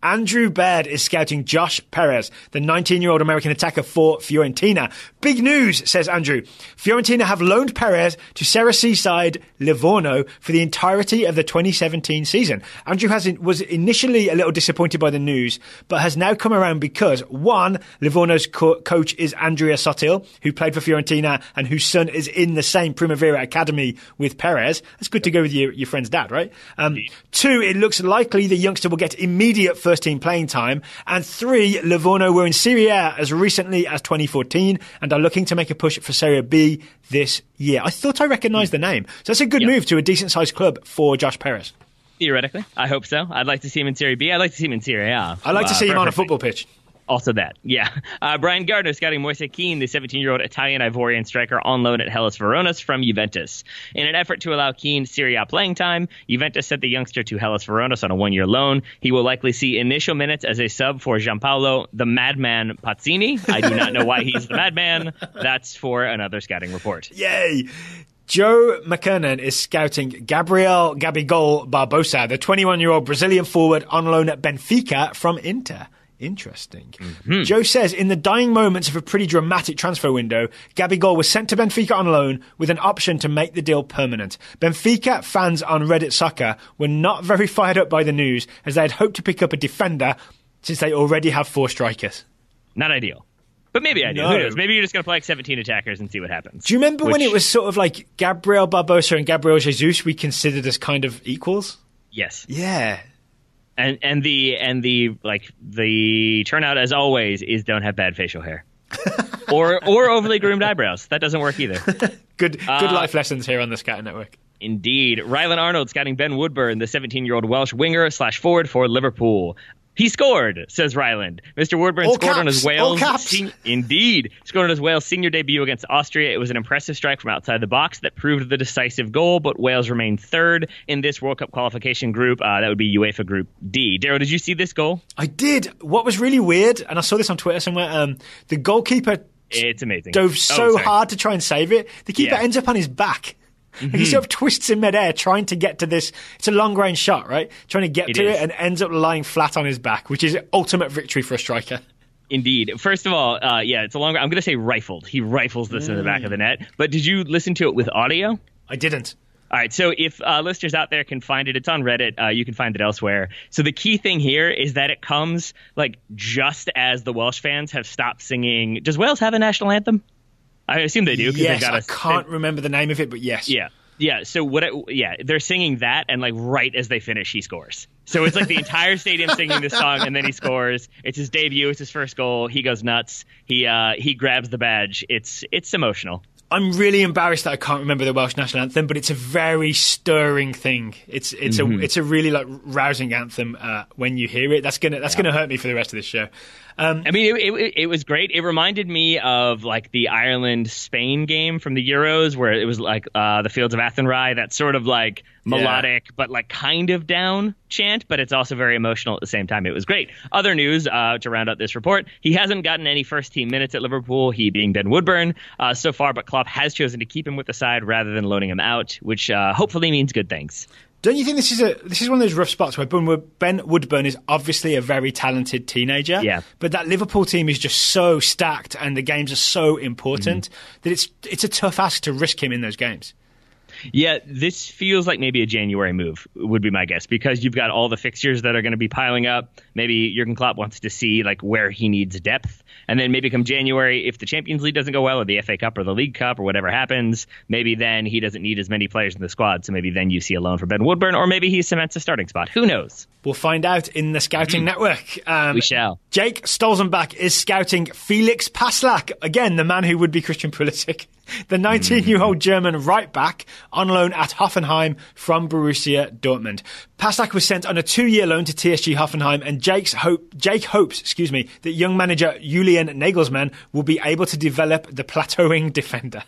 Andrew Baird is scouting Josh Perez, the 19-year-old American attacker for Fiorentina. Big news, says Andrew. Fiorentina have loaned Perez to Serie C side Livorno for the entirety of the 2017 season. Andrew was initially a little disappointed by the news, but has now come around because, one, Livorno's coach is Andrea Sottil, who played for Fiorentina and whose son is in the same Primavera Academy with Perez. That's good to go with your friend's dad, right? Two, it looks likely the youngster will get immediate first-team playing time. And three, Livorno were in Serie A as recently as 2014 and are looking to make a push for Serie B this year. I thought I recognised the name. So that's a good move to a decent-sized club for Josh Perez. Theoretically. I hope so. I'd like to see him in Serie B. I'd like to see him in Serie A. I'd like to see him on a football pitch. Also that, yeah. Brian Gardner scouting Moise Kean, the 17-year-old Italian-Ivorian striker on loan at Hellas Verona from Juventus. In an effort to allow Kean Serie A playing time, Juventus sent the youngster to Hellas Verona on a 1-year loan. He will likely see initial minutes as a sub for Gianpaolo the Madman Pazzini. I do not know why he's the Madman. That's for another scouting report. Yay! Joe McKernan is scouting Gabriel Gabigol Barbosa, the 21-year-old Brazilian forward on loan at Benfica from Inter. Interesting. Mm-hmm. Joe says, in the dying moments of a pretty dramatic transfer window, Gabigol was sent to Benfica on loan with an option to make the deal permanent. Benfica fans on Reddit Soccer were not very fired up by the news, as they had hoped to pick up a defender since they already have 4 strikers. Not ideal. But maybe ideal. Who knows? Maybe you're just going to play like 17 attackers and see what happens. Do you remember when it was sort of like Gabriel Barbosa and Gabriel Jesus we considered as kind of equals? Yes. Yeah. And the turnout, as always, is don't have bad facial hair. or overly groomed eyebrows. That doesn't work either. Good life lessons here on the Scouting Network. Indeed. Rylan Arnold scouting Ben Woodburn, the 17-year-old Welsh winger/forward for Liverpool. He scored, says Ryland. Mr. Woodburn scored on his Wales. Indeed. Scored on his Wales senior debut against Austria. It was an impressive strike from outside the box that proved the decisive goal, but Wales remained third in this World Cup qualification group. That would be UEFA Group D. Darryl, did you see this goal? I did. What was really weird, and I saw this on Twitter somewhere, the goalkeeper it's amazing. dove so hard to try and save it. The keeper ends up on his back. Mm-hmm. Like he sort of twists in midair trying to get to this. It's a long-range shot, right? Trying to get to it and ends up lying flat on his back, which is ultimate victory for a striker. Indeed. First of all, it's a longer. I'm going to say rifled. He rifles this in the back of the net. But did you listen to it with audio? I didn't. All right, so if listeners out there can find it, it's on Reddit. You can find it elsewhere. So the key thing here is that it comes like just as the Welsh fans have stopped singing. Does Wales have a national anthem? I assume they do. Yes, I can't remember the name of it, but yes. Yeah. So they're singing that, and like right as they finish, he scores. So it's like the entire stadium singing this song, and then he scores. It's his debut. It's his first goal. He goes nuts. He grabs the badge. It's emotional. I'm really embarrassed that I can't remember the Welsh national anthem, but it's a very stirring thing. It's a really like rousing anthem when you hear it. That's gonna hurt me for the rest of this show. I mean, it was great. It reminded me of like the Ireland-Spain game from the Euros, where it was like the Fields of Athenry, that sort of like melodic but like kind of down chant, but it's also very emotional at the same time. It was great. Other news to round out this report: he hasn't gotten any first-team minutes at Liverpool, he being Ben Woodburn, so far, but Klopp has chosen to keep him with the side rather than loaning him out, which hopefully means good things. Don't you think this is one of those rough spots where Ben Woodburn is obviously a very talented teenager, but that Liverpool team is just so stacked and the games are so important that it's a tough ask to risk him in those games? Yeah, this feels like maybe a January move would be my guess, because you've got all the fixtures that are going to be piling up. Maybe Jurgen Klopp wants to see like where he needs depth. And then maybe come January, if the Champions League doesn't go well, or the FA Cup or the League Cup or whatever happens, maybe then he doesn't need as many players in the squad. So maybe then you see a loan for Ben Woodburn, or maybe he cements a starting spot. Who knows? We'll find out in the Scouting Network. We shall. Jake Stolzenbach is scouting Felix Passlack, again, the man who would be Christian Pulisic. The 19-year-old German right back on loan at Hoffenheim from Borussia Dortmund. Passlack was sent on a 2-year loan to TSG Hoffenheim, and Jake hopes that young manager Julian Nagelsmann will be able to develop the plateauing defender.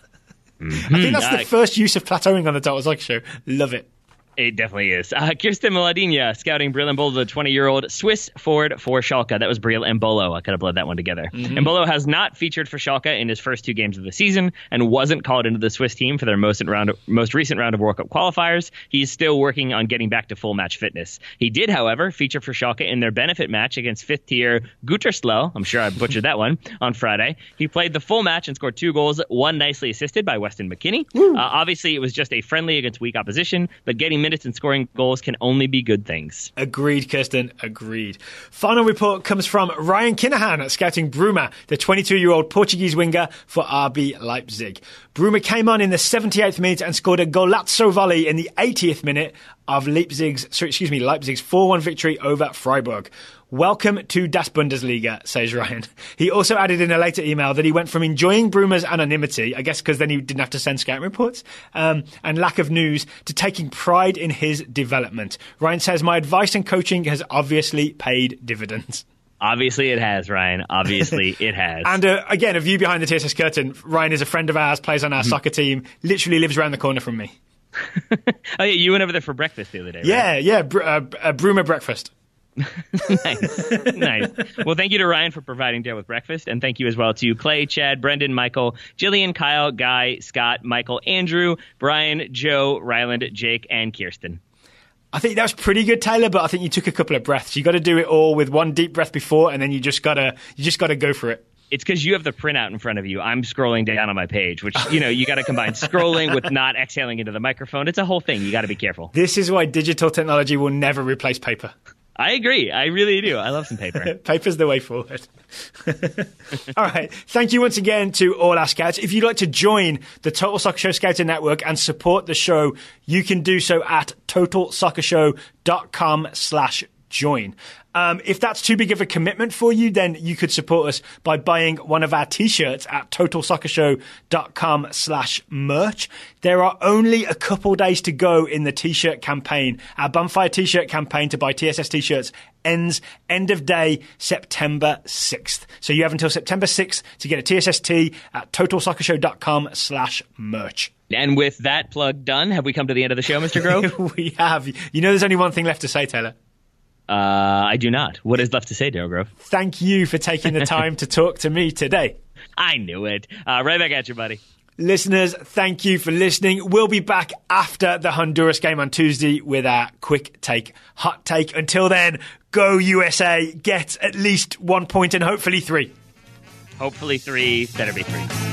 I think that's the first use of plateauing on the Total Soccer Show. Love it. It definitely is. Kirsten Mladinha scouting Breel Embolo, the 20-year-old Swiss forward for Schalke. That was Breel Embolo. I could have bled that one together. Embolo has not featured for Schalke in his first 2 games of the season and wasn't called into the Swiss team for their most recent round of World Cup qualifiers. He's still working on getting back to full match fitness. He did, however, feature for Schalke in their benefit match against 5th-tier Gütersloh. I'm sure I butchered that one on Friday. He played the full match and scored 2 goals, one nicely assisted by Weston McKennie. Obviously, it was just a friendly against weak opposition, but getting minutes and scoring goals can only be good things. Agreed, Kirsten. Agreed. Final report comes from Ryan Kinahan scouting Bruma, the 22-year-old Portuguese winger for RB Leipzig. Bruma came on in the 78th minute and scored a golazzo volley in the 80th minute of Leipzig's 4-1 victory over Freiburg. Welcome to Das Bundesliga, says Ryan. He also added in a later email that he went from enjoying Bruma's anonymity, I guess because then he didn't have to send scouting reports, and lack of news, to taking pride in his development. Ryan says, my advice and coaching has obviously paid dividends. Obviously it has, Ryan. Obviously it has. And again, a view behind the TSS curtain. Ryan is a friend of ours, plays on our soccer team, literally lives around the corner from me. Oh, yeah, you went over there for breakfast the other day, right? Yeah, Bruma breakfast. Nice. Well, thank you to Ryan for providing Dale with breakfast, and thank you as well to Clay, Chad, Brendan, Michael, Jillian, Kyle, Guy, Scott, Michael, Andrew, Brian, Joe, Ryland, Jake, and Kirsten. I think that was pretty good, Taylor, but I think you took a couple of breaths. You got to do it all with one deep breath before, and then you just gotta go for it. It's because you have the printout in front of you. I'm scrolling down on my page, which, you got to combine scrolling with not exhaling into the microphone. It's a whole thing. You got to be careful. This is why digital technology will never replace paper. I agree. I really do. I love some paper. Paper's the way forward. All right. Thank you once again to all our scouts. If you'd like to join the Total Soccer Show Scouting Network and support the show, you can do so at totalsoccershow.com/join. If that's too big of a commitment for you, then you could support us by buying one of our t-shirts at totalsoccershow.com/merch. There are only a couple days to go in the t-shirt campaign. Our Bonfire t-shirt campaign to buy TSS t-shirts ends end of day September 6th. So you have until September 6th to get a TSS tee at totalsoccershow.com/merch. And with that plug done, have we come to the end of the show, Mr. Grove? We have. There's only one thing left to say, Taylor. I do not. What is left to say, Daryl Grove? Thank you for taking the time to talk to me today. I knew it. Right back at you, buddy. Listeners, thank you for listening. We'll be back after the Honduras game on Tuesday with our quick take, hot take. Until then, go USA, get at least 1 point and hopefully 3. Hopefully 3, better be 3.